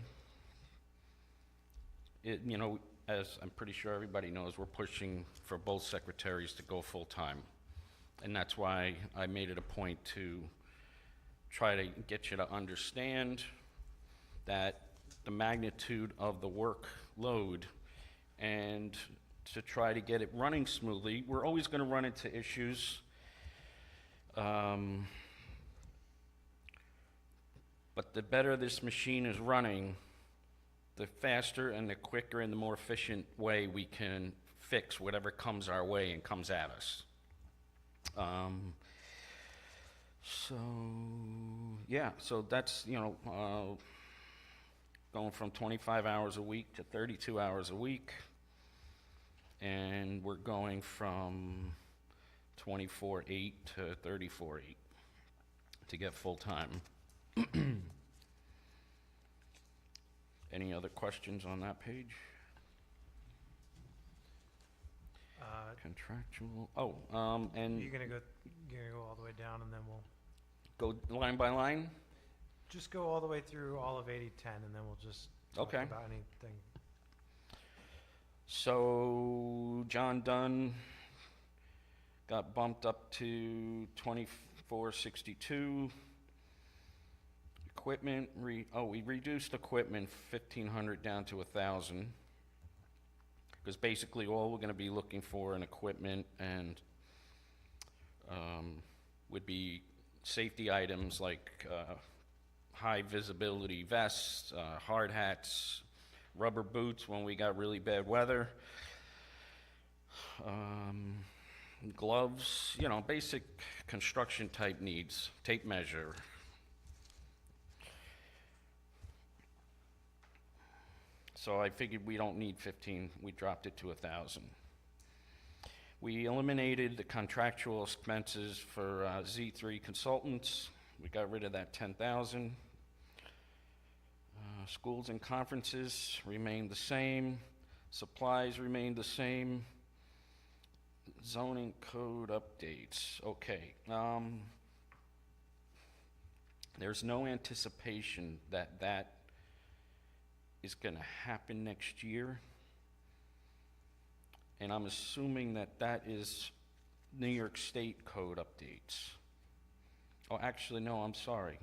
you know, as I'm pretty sure everybody knows, we're pushing for both secretaries to go full-time. And that's why I made it a point to try to get you to understand that the magnitude of the workload and to try to get it running smoothly. We're always going to run into issues. But the better this machine is running, the faster and the quicker and the more efficient way we can fix whatever comes our way and comes at us. So, yeah, so that's, you know, going from 25 hours a week to 32 hours a week. And we're going from 24/8 to 34/8 to get full-time. Any other questions on that page? Contractual, and You're gonna go all the way down and then we'll go line by line? just go all the way through all of 8010 and then we'll just talk Okay. about anything. So John Dunn got bumped up to 2462. Equipment, we reduced equipment 1,500 down to 1,000. Because basically all we're gonna be looking for in equipment and would be safety items like high visibility vests, hard hats, rubber boots when we got really bad weather, gloves, you know, basic construction type needs, tape measure. So I figured we don't need 15, we dropped it to 1,000. We eliminated the contractual expenses for Z3 consultants. We got rid of that 10,000. Schools and conferences remained the same. Supplies remained the same. Zoning code updates, okay. There's no anticipation that that is gonna happen next year. And I'm assuming that that is New York State code updates. Oh, actually, no, I'm sorry.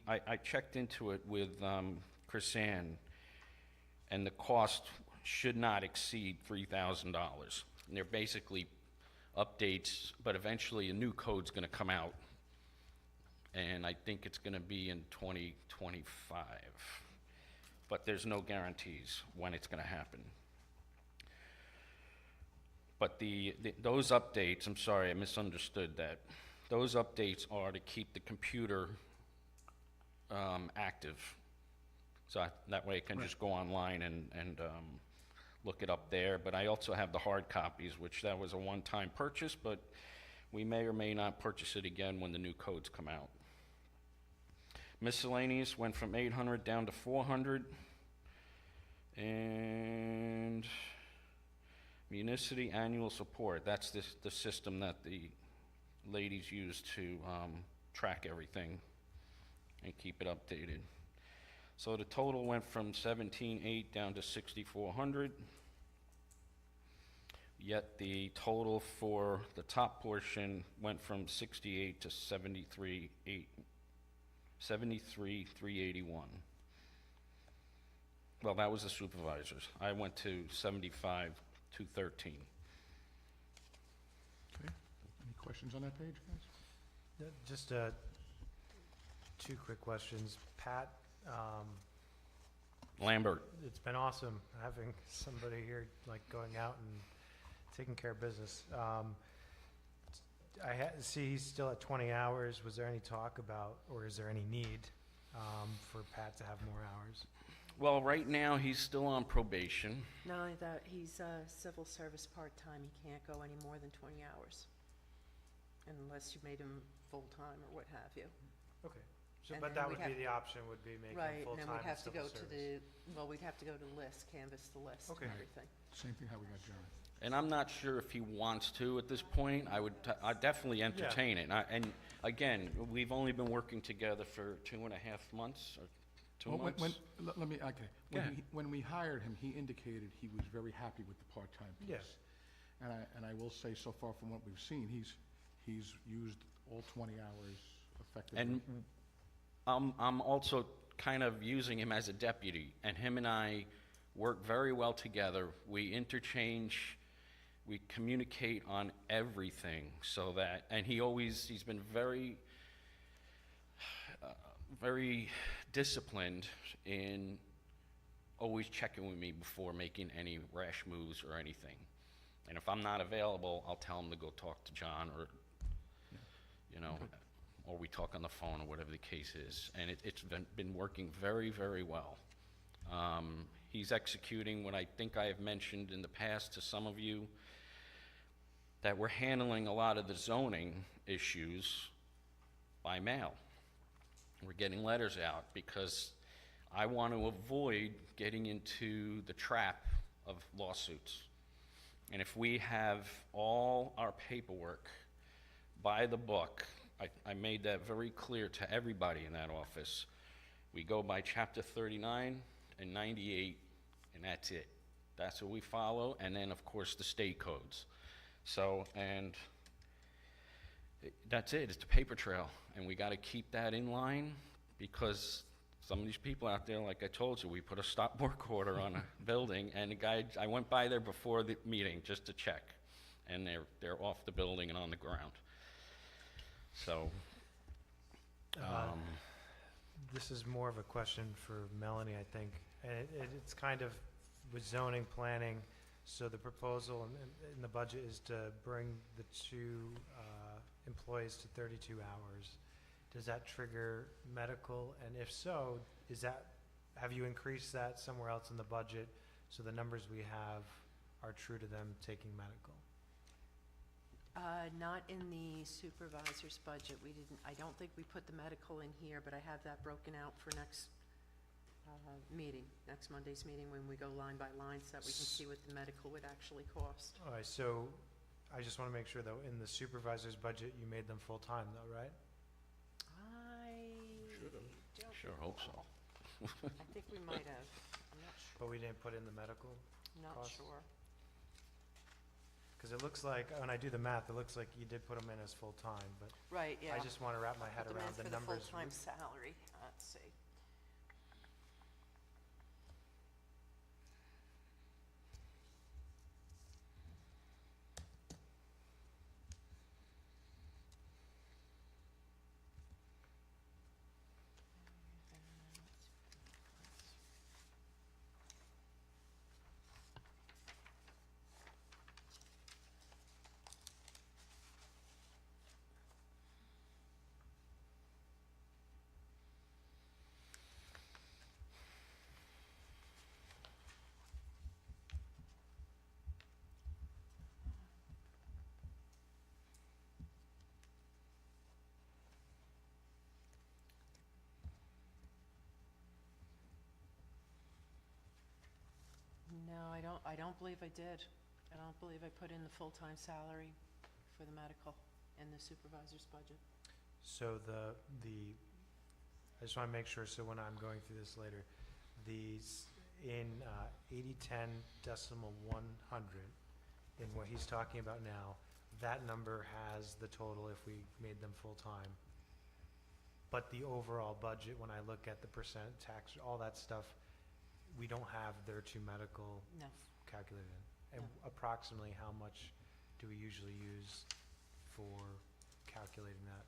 I checked into it with Chris Ann, and the cost should not exceed $3,000. And they're basically updates, but eventually a new code's gonna come out. And I think it's gonna be in 2025. but there's no guarantees when it's gonna happen. But those updates, I'm sorry, I misunderstood that. Those updates are to keep the computer active. So that way I can just go online and look it up there. But I also have the hard copies, which that was a one-time purchase, but we may or may not purchase it again when the new codes come out. Miscellaneous went from 800 down to 400. And municipal annual support, that's the system that the ladies use to track everything and keep it updated. So the total went from 17,800 down to 6,400. Yet the total for the top portion went from 68 to 73,381. Well, that was the supervisors. I went to 75,213. Okay, any questions on that page, guys? Just two quick questions. Pat, Lambert, it's been awesome having somebody here, like, going out and taking care of business. See he's still at 20 hours. Was there any talk about, or is there any need for Pat to have more hours? well, right now, he's still on probation. Not only that, he's civil service part-time. He can't go any more than 20 hours unless you made him full-time or what have you. Okay. So, And but then that we'd would be have- the option, would be making Right, and full-time then we'd in have to civil go to service. we'd have to go to list, canvass the list and Okay. everything. Same thing how we got John. And I'm not sure if he wants to at this point. I'd definitely entertain it. And again, we've only been working together for 2.5 months, or 2 Well, months. let me, okay. Go ahead. When we hired him, he indicated he was very happy with the part-time piece. Yes. And I will say, so far from what we've seen, he's used all 20 hours effectively. And I'm also kind of using him as a deputy, and him and I work very well together. We interchange, we communicate on everything, so that, and he's been very, very disciplined in always checking with me before making any rash moves or anything. And if I'm not available, I'll tell him to go talk to John, or, you know, or we talk on the phone, or whatever the case is. And it's been working very, very well. He's executing what I think I have mentioned in the past to some of you, that we're handling a lot of the zoning issues by mail. We're getting letters out because I want to avoid getting into the trap of lawsuits. And if we have all our paperwork by the book, I made that very clear to everybody in that office. We go by chapter 39 and 98, and that's it. That's what we follow, and then, of course, the state codes. So, and that's it. It's the paper trail, and we got to keep that in line, because some of these people out there, like I told you, we put a stop work order on a building, and the guy, I went by there before the meeting just to check, and they're off the building and on the ground. So, This is more of a question for Melanie, I think. And it's kind of with zoning planning, so the proposal in the budget is to bring the two employees to 32 hours. Does that trigger medical? And if so, have you increased that somewhere else in the budget so the numbers we have are true to them taking medical? Not in the supervisor's budget. I don't think we put the medical in here, but I have that broken out for next Monday's meeting, when we go line by line, so that we can see what the medical would actually cost. All right, so I just want to make sure, though, in the supervisor's budget, you made them full-time, though, right? sure hope so. I think we might have. I'm not sure. But we didn't put in the medical? Not cost? sure. Because it looks like, when I do the math, it looks like you did put them in as full-time, but Right, yeah. I just want to wrap my head Put them in around the for numbers. the full-time salary. Let's see. I don't believe I did. I don't believe I put in the full-time salary for the medical in the supervisor's budget. So I just want to make sure, so when I'm going through this later, these, in 8010.100, in what he's talking about now, that number has the total if we made them full-time. But the overall budget, when I look at the percent tax, all that stuff, we don't have their two medical No. calculated in. And No. approximately how much do we usually use for calculating that?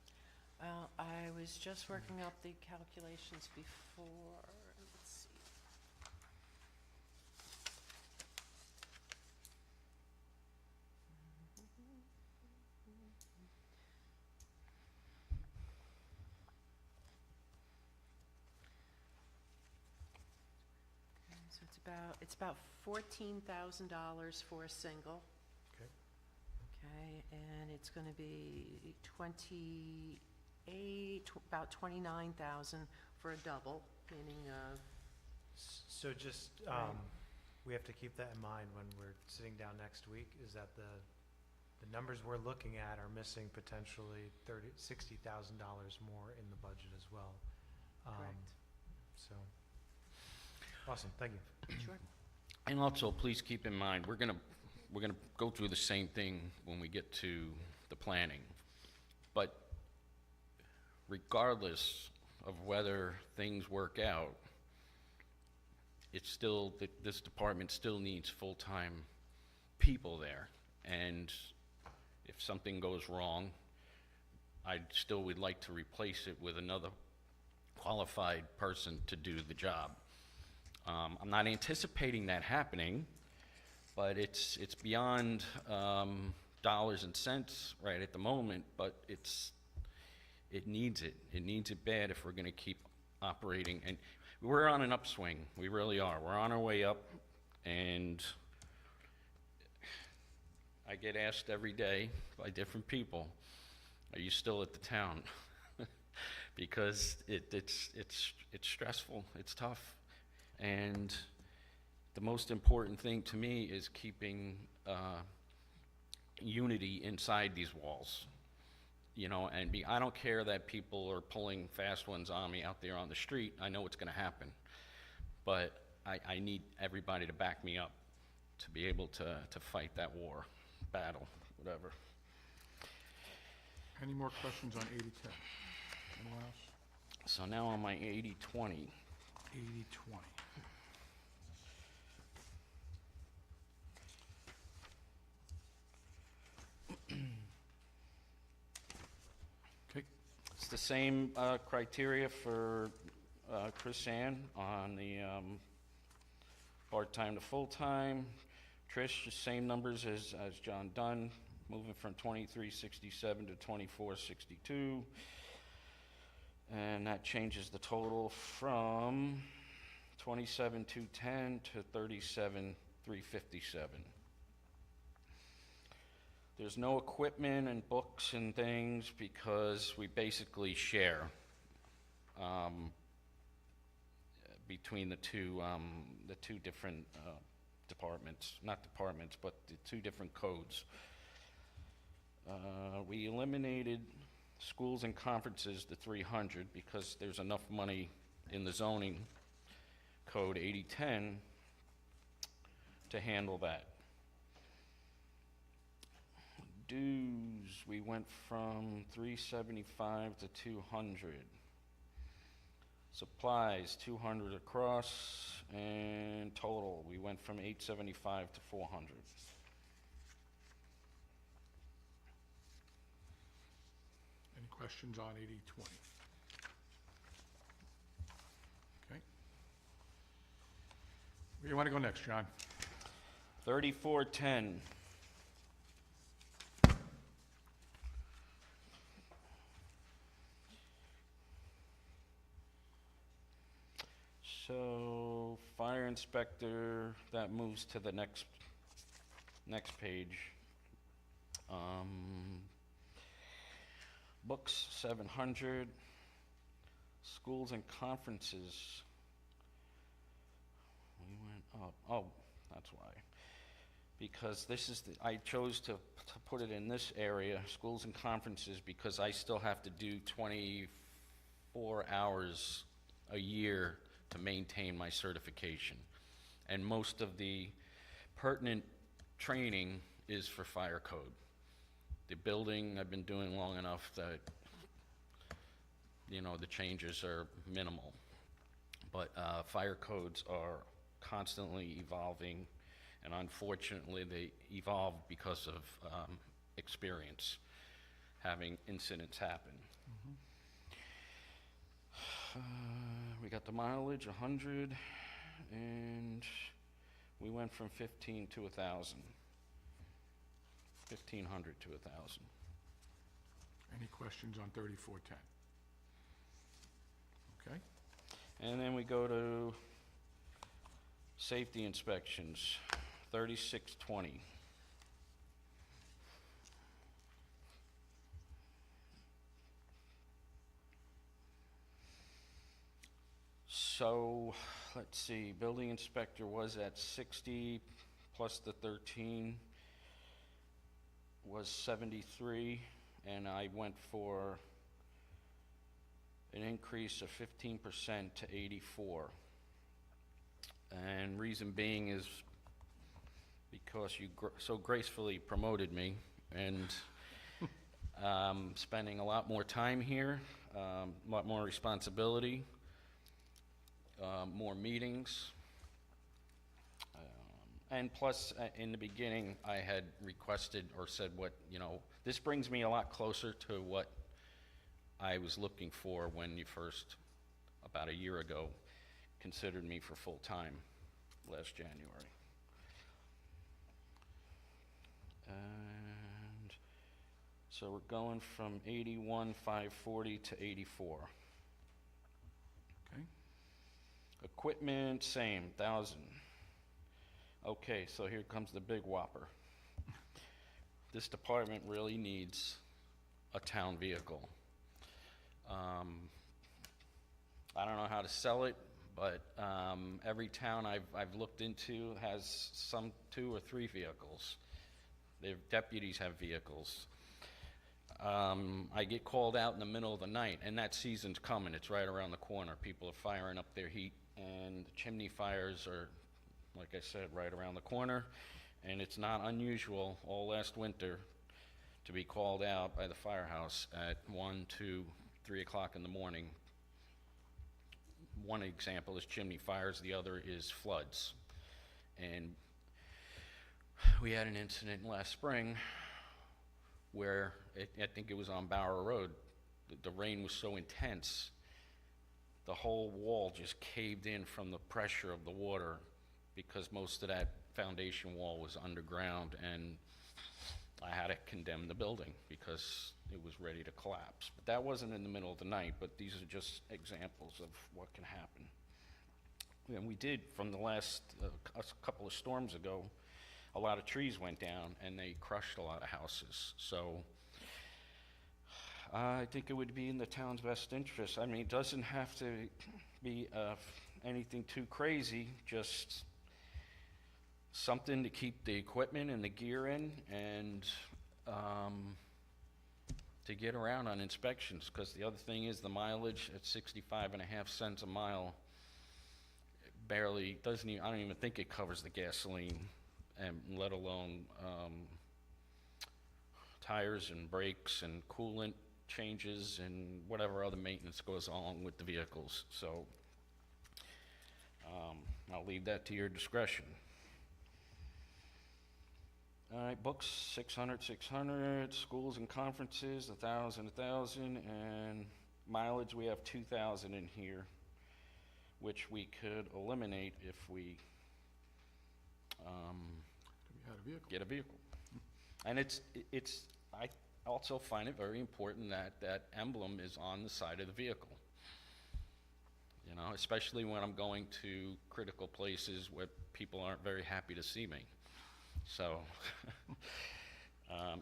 I was just working up the calculations before, let's see. Okay, so it's about $14,000 for a single. Okay. Okay, and it's gonna be about 29,000 for a double, meaning, So just, Right. we have to keep that in mind when we're sitting down next week, is that the numbers we're looking at are missing potentially $60,000 more in the budget as well. correct. So, awesome, thank you. Sure. And also, please keep in mind, we're gonna go through the same thing when we get to the planning. But regardless of whether things work out, it's still, this department still needs full-time people there. And if something goes wrong, I still would like to replace it with another qualified person to do the job. I'm not anticipating that happening, but it's beyond dollars and cents right at the moment, but it needs it. It needs it bad if we're going to keep operating. And we're on an upswing. We really are. We're on our way up, and I get asked every day by different people, are you still at the town? Because it's stressful, it's tough, and the most important thing to me is keeping unity inside these walls. You know, and I don't care that people are pulling fast ones on me out there on the street. I know it's going to happen, but I need everybody to back me up to be able to fight that war, battle, whatever. Any more questions on 8010? Anyone else? So now on my 80-20. 8020. Okay, It's the same criteria for Chris Ann on the part-time to full-time. Trish, the same numbers as John Dunn, moving from 2367 to 2462. And that changes the total from 27,210 to 37,357. There's no equipment and books and things because we basically share between the two different departments, not departments, but the two different codes. We eliminated schools and conferences, the 300, because there's enough money in the zoning code 8010 to handle that. Dues, we went from 375 to 200. Supplies, 200 across, and total, we went from 875 to 400. Any questions on 8020? Okay. Where do you want to go next, John? 3410. So, fire inspector, that moves to the next page. Books, 700. Schools and conferences, we went up, oh, that's why. because this is, I chose to put it in this area, schools and conferences, because I still have to do 24 hours a year to maintain my certification. And most of the pertinent training is for fire code. The building, I've been doing long enough that, you know, the changes are minimal. But fire codes are constantly evolving, and unfortunately, they evolve because of experience, having incidents happen. We got the mileage, 100, and we went from 15 to 1,000. 1,500 to 1,000. Any questions on 3410? Okay. And then we go to safety inspections, 3620. So, let's see, building inspector was at 60 plus the 13 was 73, and I went for an increase of 15% to 84. And reason being is because you so gracefully promoted me, and spending a lot more time here, a lot more responsibility, more meetings. And plus, in the beginning, I had requested or said what, you know, this brings me a lot closer to what I was looking for when you first, about a year ago, considered me for full-time last January. And so we're going from 81,540 to 84. Okay. Equipment, same, 1,000. Okay, so here comes the big whopper. This department really needs a town vehicle. I don't know how to sell it, but every town I've looked into has some 2 or 3 vehicles. Their deputies have vehicles. I get called out in the middle of the night, and that season's coming. It's right around the corner. People are firing up their heat, and the chimney fires are, like I said, right around the corner. And it's not unusual all last winter to be called out by the firehouse at 1, 2, 3 o'clock in the morning. One example is chimney fires, the other is floods. And we had an incident last spring where I think it was on Bower Road. The rain was so intense, the whole wall just caved in from the pressure of the water, because most of that foundation wall was underground, and I had to condemn the building because it was ready to collapse. But that wasn't in the middle of the night, but these are just examples of what can happen. And we did, from the last a couple of storms ago, a lot of trees went down and they crushed a lot of houses. So I think it would be in the town's best interest. I mean, it doesn't have to be anything too crazy, just something to keep the equipment and the gear in, and to get around on inspections, because the other thing is the mileage at 65.5 cents a mile barely doesn't even, I don't even think it covers the gasoline, and let alone tires and brakes and coolant changes and whatever other maintenance goes along with the vehicles. So I'll leave that to your discretion. All right, books, 600, 600, schools and conferences, 1,000, 1,000, and mileage, we have 2,000 in here, which we could eliminate if we We had a vehicle. get a vehicle. And I also find it very important that that emblem is on the side of the vehicle. You know, especially when I'm going to critical places where people aren't very happy to see me. So,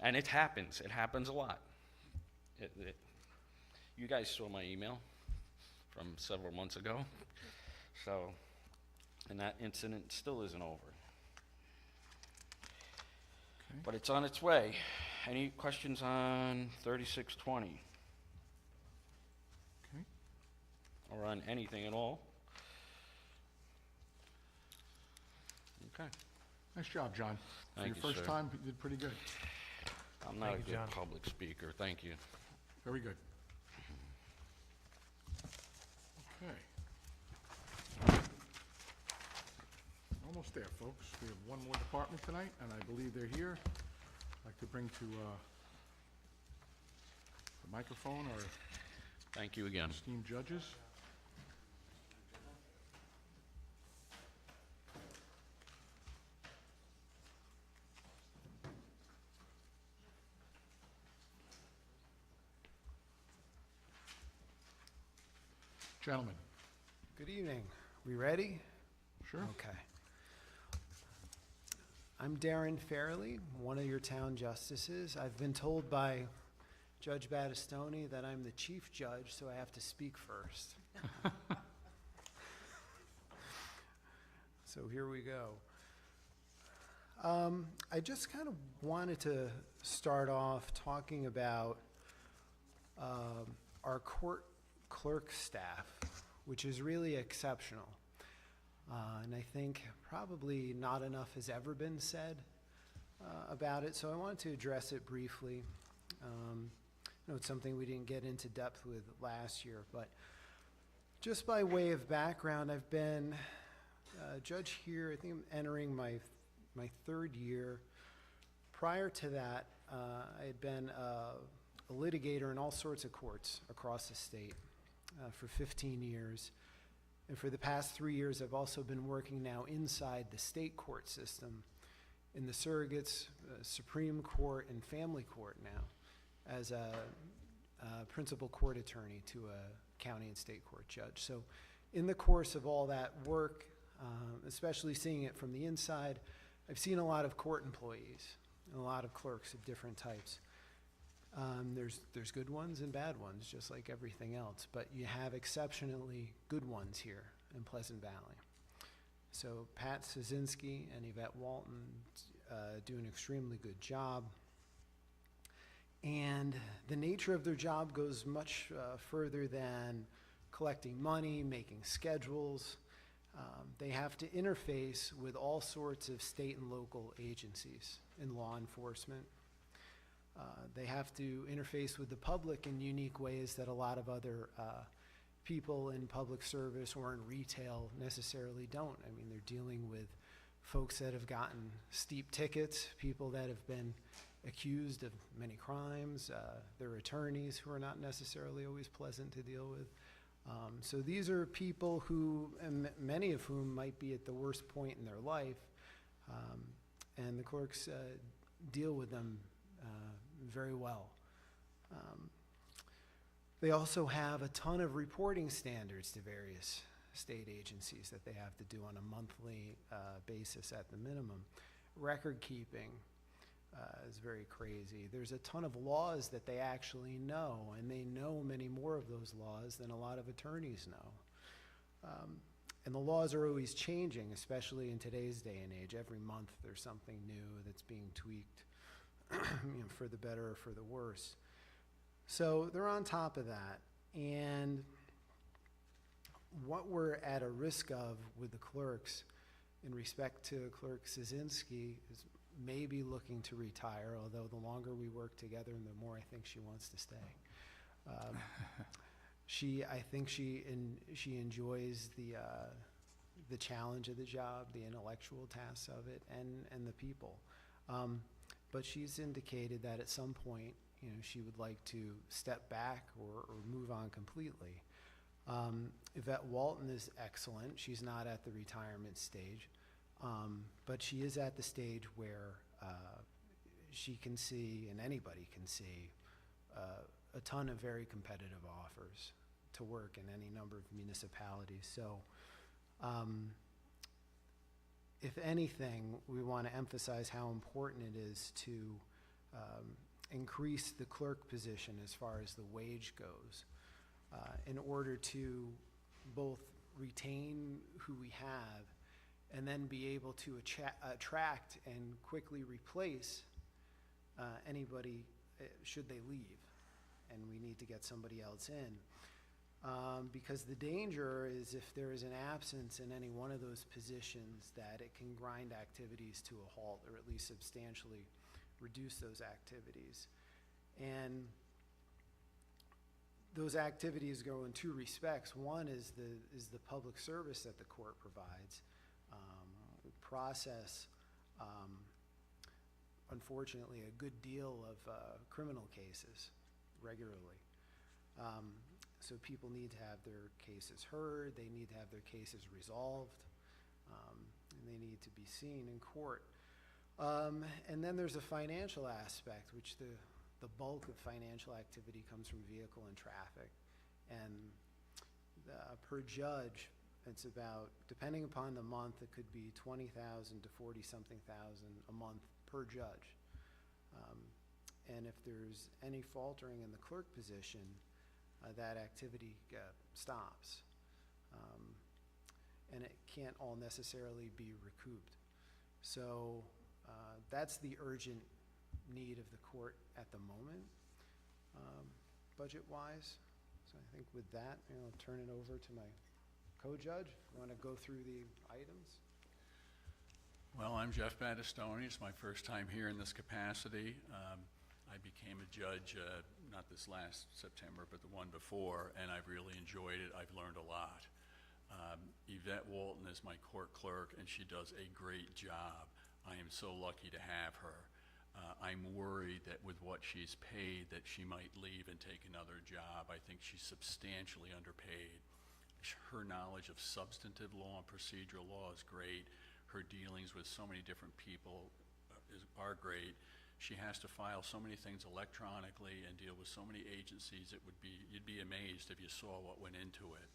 and it happens a lot. You guys saw my email from several months ago. So, and that incident still isn't over. but it's on its way. Any questions on 3620? Okay. Or on anything at all? Okay. Nice job, John. Thank For you, your first sir. time, you did pretty good. I'm not a Thank you, good John. public speaker, thank you. Very good. Okay. Almost there, folks. We have one more department tonight, and I believe they're here. I'd like to bring to the microphone our Thank you again. esteemed judges. Gentlemen, Good evening. We ready? sure? Okay. I'm Darren Fairley, one of your town justices. I've been told by Judge Battistoni that I'm the chief judge, so I have to speak first. So here we go. I just kind of wanted to start off talking about our court clerk staff, which is really exceptional. And I think probably not enough has ever been said about it, so I wanted to address it briefly. I know it's something we didn't get into depth with last year, but just by way of background, I've been a judge here. I think I'm entering my third year. Prior to that, I had been a litigator in all sorts of courts across the state for 15 years. And for the past 3 years, I've also been working now inside the state court system in the surrogates, Supreme Court, and family court now as a principal court attorney to a county and state court judge. So in the course of all that work, especially seeing it from the inside, I've seen a lot of court employees and a lot of clerks of different types. There's good ones and bad ones, just like everything else, but you have exceptionally good ones here in Pleasant Valley. So Pat Szynski and Yvette Walton do an extremely good job. And the nature of their job goes much further than collecting money, making schedules. They have to interface with all sorts of state and local agencies in law enforcement. They have to interface with the public in unique ways that a lot of other people in public service or in retail necessarily don't. I mean, they're dealing with folks that have gotten steep tickets, people that have been accused of many crimes, their attorneys who are not necessarily always pleasant to deal with. So these are people who, and many of whom might be at the worst point in their life, and the clerks deal with them very well. They also have a ton of reporting standards to various state agencies that they have to do on a monthly basis at the minimum. Record keeping is very crazy. There's a ton of laws that they actually know, and they know many more of those laws than a lot of attorneys know. And the laws are always changing, especially in today's day and age. Every month there's something new that's being tweaked, for the better or for the worse. So they're on top of that. And what we're at a risk of with the clerks in respect to Clerk Szynski is maybe looking to retire, although the longer we work together, the more I think she wants to stay. I think she enjoys the challenge of the job, the intellectual tasks of it, and the people. But she's indicated that at some point, she would like to step back or move on completely. Yvette Walton is excellent. She's not at the retirement stage, but she is at the stage where she can see, and anybody can see, a ton of very competitive offers to work in any number of municipalities. So if anything, we want to emphasize how important it is to increase the clerk position as far as the wage goes in order to both retain who we have and then be able to attract and quickly replace anybody, should they leave, and we need to get somebody else in. Because the danger is if there is an absence in any one of those positions, that it can grind activities to a halt, or at least substantially reduce those activities. And those activities go in two respects. One is the public service that the court provides. We process, unfortunately, a good deal of criminal cases regularly. So people need to have their cases heard, they need to have their cases resolved, and they need to be seen in court. And then there's a financial aspect, which the bulk of financial activity comes from vehicle and traffic. And per judge, it's about, depending upon the month, it could be 20,000 to 40-something thousand a month per judge. And if there's any faltering in the clerk position, that activity stops. And it can't all necessarily be recouped. So that's the urgent need of the court at the moment, budget-wise. So I think with that, I'll turn it over to my co-judge. You want to go through the items? Well, I'm Jeff Battistoni. It's my first time here in this capacity. I became a judge, not this last September, but the one before, and I've really enjoyed it. I've learned a lot. Yvette Walton is my court clerk, and she does a great job. I am so lucky to have her. I'm worried that with what she's paid, that she might leave and take another job. I think she's substantially underpaid. Her knowledge of substantive law and procedural law is great. Her dealings with so many different people are great. She has to file so many things electronically and deal with so many agencies. You'd be amazed if you saw what went into it.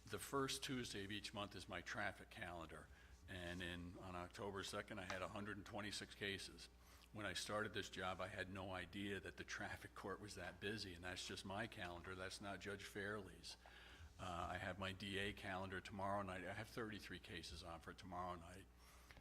The first Tuesday of each month is my traffic calendar. And on October 2nd, I had 126 cases. When I started this job, I had no idea that the traffic court was that busy, and that's just my calendar. That's not Judge Fairley's. I have my DA calendar tomorrow night. I have 33 cases on for tomorrow night.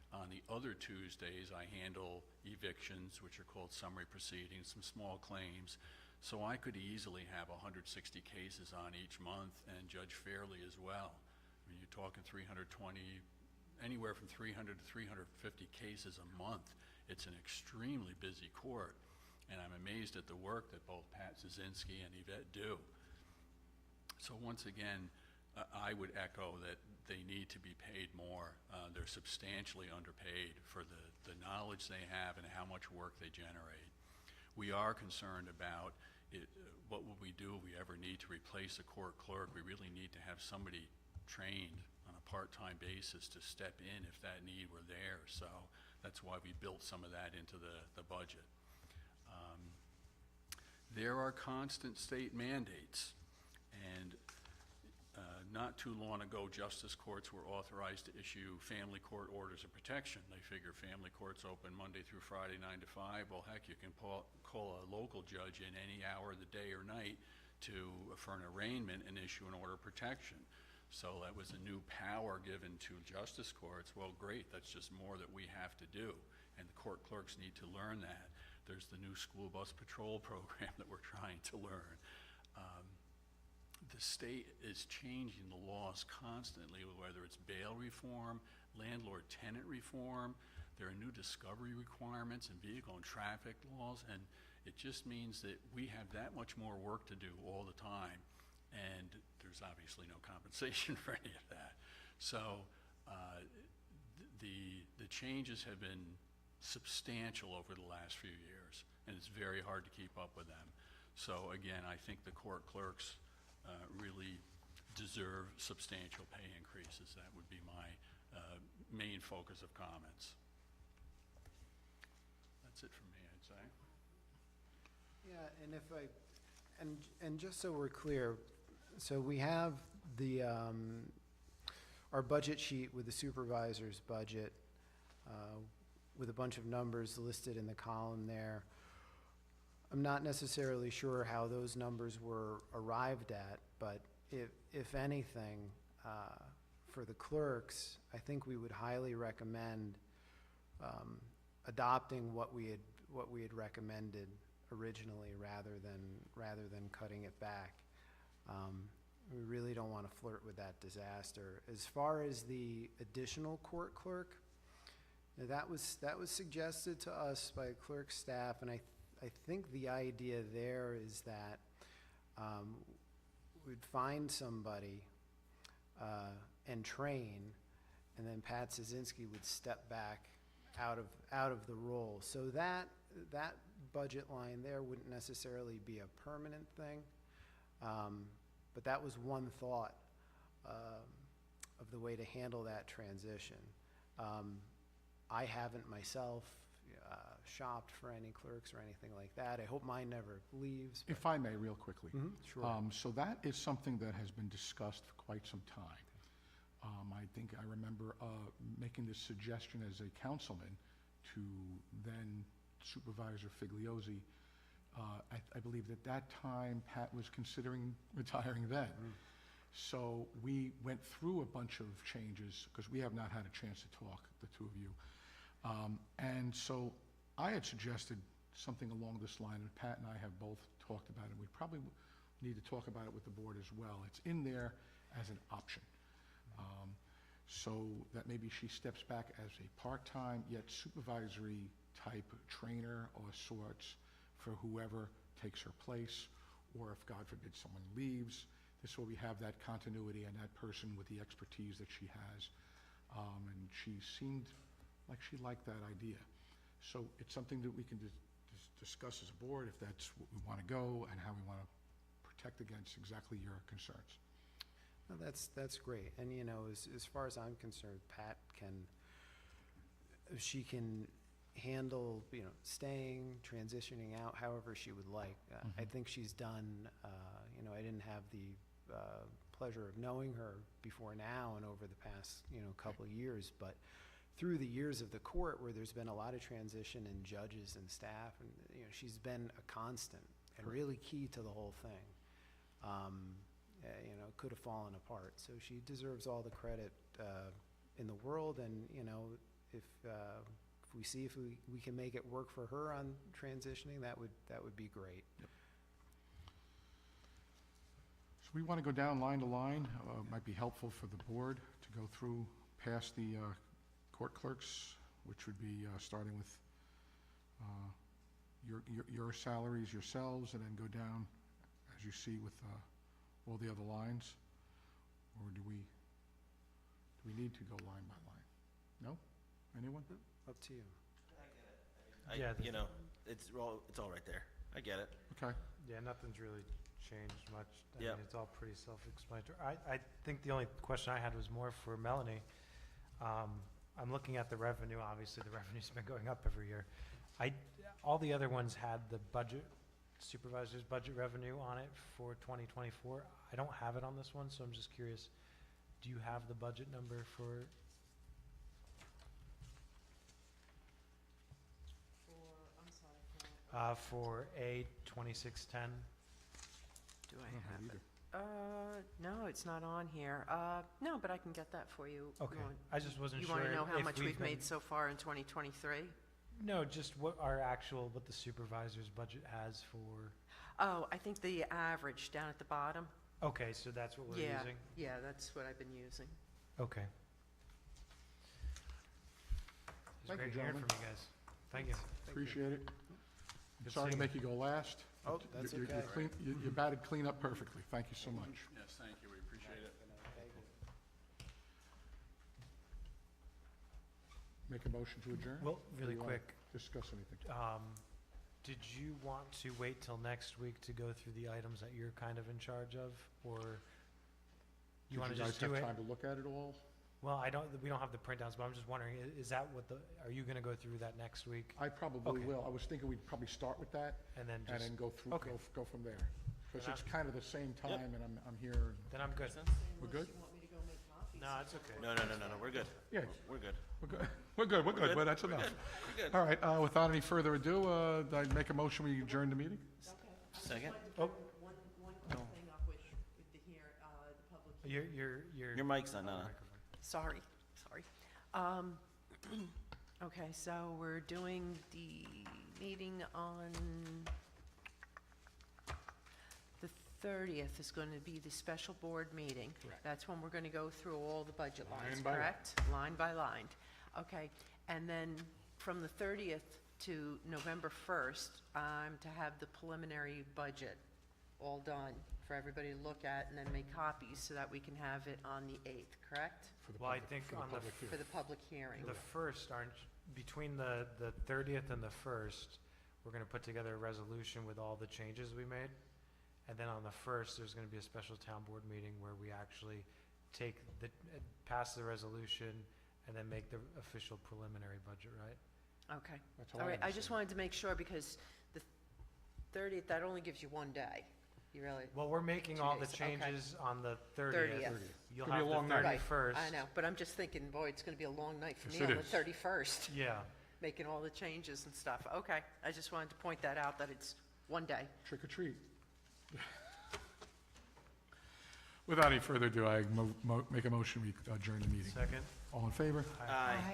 On the other Tuesdays, I handle evictions, which are called summary proceedings, some small claims. So I could easily have 160 cases on each month, and Judge Fairley as well. I mean, you're talking anywhere from 300 to 350 cases a month. It's an extremely busy court, and I'm amazed at the work that both Pat Szynski and Yvette do. So once again, I would echo that they need to be paid more. They're substantially underpaid for the knowledge they have and how much work they generate. We are concerned about what will we do if we ever need to replace a court clerk. We really need to have somebody trained on a part-time basis to step in if that need were there. So that's why we built some of that into the budget. There are constant state mandates, and not too long ago, justice courts were authorized to issue family court orders of protection. They figure family courts open Monday through Friday, 9 to 5. Well, heck, you can call a local judge in any hour of the day or night for an arraignment and issue an order of protection. So that was a new power given to justice courts. Well, great, that's just more that we have to do, and the court clerks need to learn that. There's the new school bus patrol program that we're trying to learn. The state is changing the laws constantly, whether it's bail reform, landlord-tenant reform. There are new discovery requirements and vehicle and traffic laws, and it just means that we have that much more work to do all the time, and there's obviously no compensation for any of that. So the changes have been substantial over the last few years, and it's very hard to keep up with them. So again, I think the court clerks really deserve substantial pay increases. That would be my main focus of comments. That's it from me, I'd say. Yeah, and if and just so we're clear, so we have the our budget sheet with the supervisor's budget with a bunch of numbers listed in the column there. I'm not necessarily sure how those numbers were arrived at, but if anything, for the clerks, I think we would highly recommend adopting what we had recommended originally rather than cutting it back. We really don't want to flirt with that disaster. As far as the additional court clerk, that was suggested to us by clerk staff, and I think the idea there is that we'd find somebody and train, and then Pat Szynski would step back out of the role. So that budget line there wouldn't necessarily be a permanent thing, but that was one thought of the way to handle that transition. I haven't myself shopped for any clerks or anything like that. I hope mine never leaves. If I may, real quickly. Sure. So that is something that has been discussed for quite some time. I think I remember making this suggestion as a councilman to then Supervisor Figliozzi. I believe at that time, Pat was considering retiring then. So we went through a bunch of changes, because we have not had a chance to talk, the two of you. And so I had suggested something along this line, and Pat and I have both talked about it. We probably need to talk about it with the board as well. It's in there as an option. So that maybe she steps back as a part-time, yet supervisory type trainer or sorts for whoever takes her place, or if, God forbid, someone leaves. This way we have that continuity and that person with the expertise that she has. And she seemed like she liked that idea. So it's something that we can discuss as a board, if that's what we want to go and how we want to protect against exactly your concerns. No, that's great. And, you know, as far as I'm concerned, Pat she can handle, you know, staying, transitioning out, however she would like. I think she's done, you know, I didn't have the pleasure of knowing her before now and over the past, you know, couple of years, but through the years of the court where there's been a lot of transition in judges and staff, and, you know, she's been a constant and really key to the whole thing. You know, could have fallen apart. So she deserves all the credit in the world, and, you know, if we see if we can make it work for her on transitioning, that would be great. Yep. So we want to go down line to line. Might be helpful for the board to go through past the court clerks, which would be starting with your salaries yourselves, and then go down as you see with all the other lines. Or do we need to go line by line? No? Anyone? Up to you. Yeah, You know, it's all right there. I get it. Okay. Yeah, nothing's really changed much. I Yep. mean, it's all pretty self-explanatory. I think the only question I had was more for Melanie. I'm looking at the revenue. Obviously, the revenue's been going up every year. All the other ones had the budget, supervisor's budget revenue on it for 2024. I don't have it on this one, so I'm just curious, do you have the budget number for? For A 2610? Do I have it? No, it's not on here. No, but I can get that for you. Okay, I just wasn't You sure. want to know how if much we've been- made so far in 2023? No, just what the supervisor's budget has for, Oh, I think the average down at the bottom. okay, so that's what we're Yeah, using? yeah, that's what I've been using. Okay. It's Thank you, great hearing gentlemen. from you guys. Thank you. Appreciate it. Good Sorry to seeing make you go last. Oh, but that's you- okay. You batted clean up perfectly. Thank you so much. Yes, thank you, we appreciate it. Make a motion to adjourn? Well, really Or you wanna quick, Discuss anything? did you want to wait till next week to go through the items that you're kind of in charge of, or you want to just do Did you it? guys have time to look at it all? Well, we don't have the printouts, but I'm just wondering, is that are you going to go through that next week? I probably Okay. will. I was thinking we'd probably start with that And then and just, then go through, okay. go from there. Because Then it's kind of the same time and I'm here. then I'm good. We're good? No, it's okay. No, we're good. Yeah, We're good. we're good, good. but that's We're enough. good. We're good. All right, without any further ado, I make a motion, we adjourn the meeting? Second? Oh. One quick thing up with the public. Your Your mic's not, no. microphone. Sorry. Okay, so we're doing the meeting on the 30th is going to be the special board meeting. Correct. That's when we're going to go through all the budget lines, Line by line. correct? Line by line. Okay, and then from the 30th to November 1st, I'm to have the preliminary budget all done for everybody to look at and then make copies so that we can have it on the 8th, correct? For the Well, I public- think for the on the public For hearing. the public hearing. The first, between the 30th and the 1st, we're going to put together a resolution with all the changes we made. And then on the 1st, there's going to be a special town board meeting where we actually pass the resolution and then make the official preliminary budget, right? Okay. That's how All I right, I just understand wanted to make sure because the 30th, that only gives you one day. You really, Well, we're making 2 all the days, okay. changes on the 30th. 30th. You'll Could be a have the long night. Right, 31st. I know, but I'm just thinking, boy, it's going to be a long night for Yes, me it on the is. 31st, Yeah. making all the changes and stuff. Okay, I just wanted to point that out, that it's one day. Trick or treat. Without any further ado, I make a motion, we adjourn the meeting. Second? All in favor? Aye. Aye.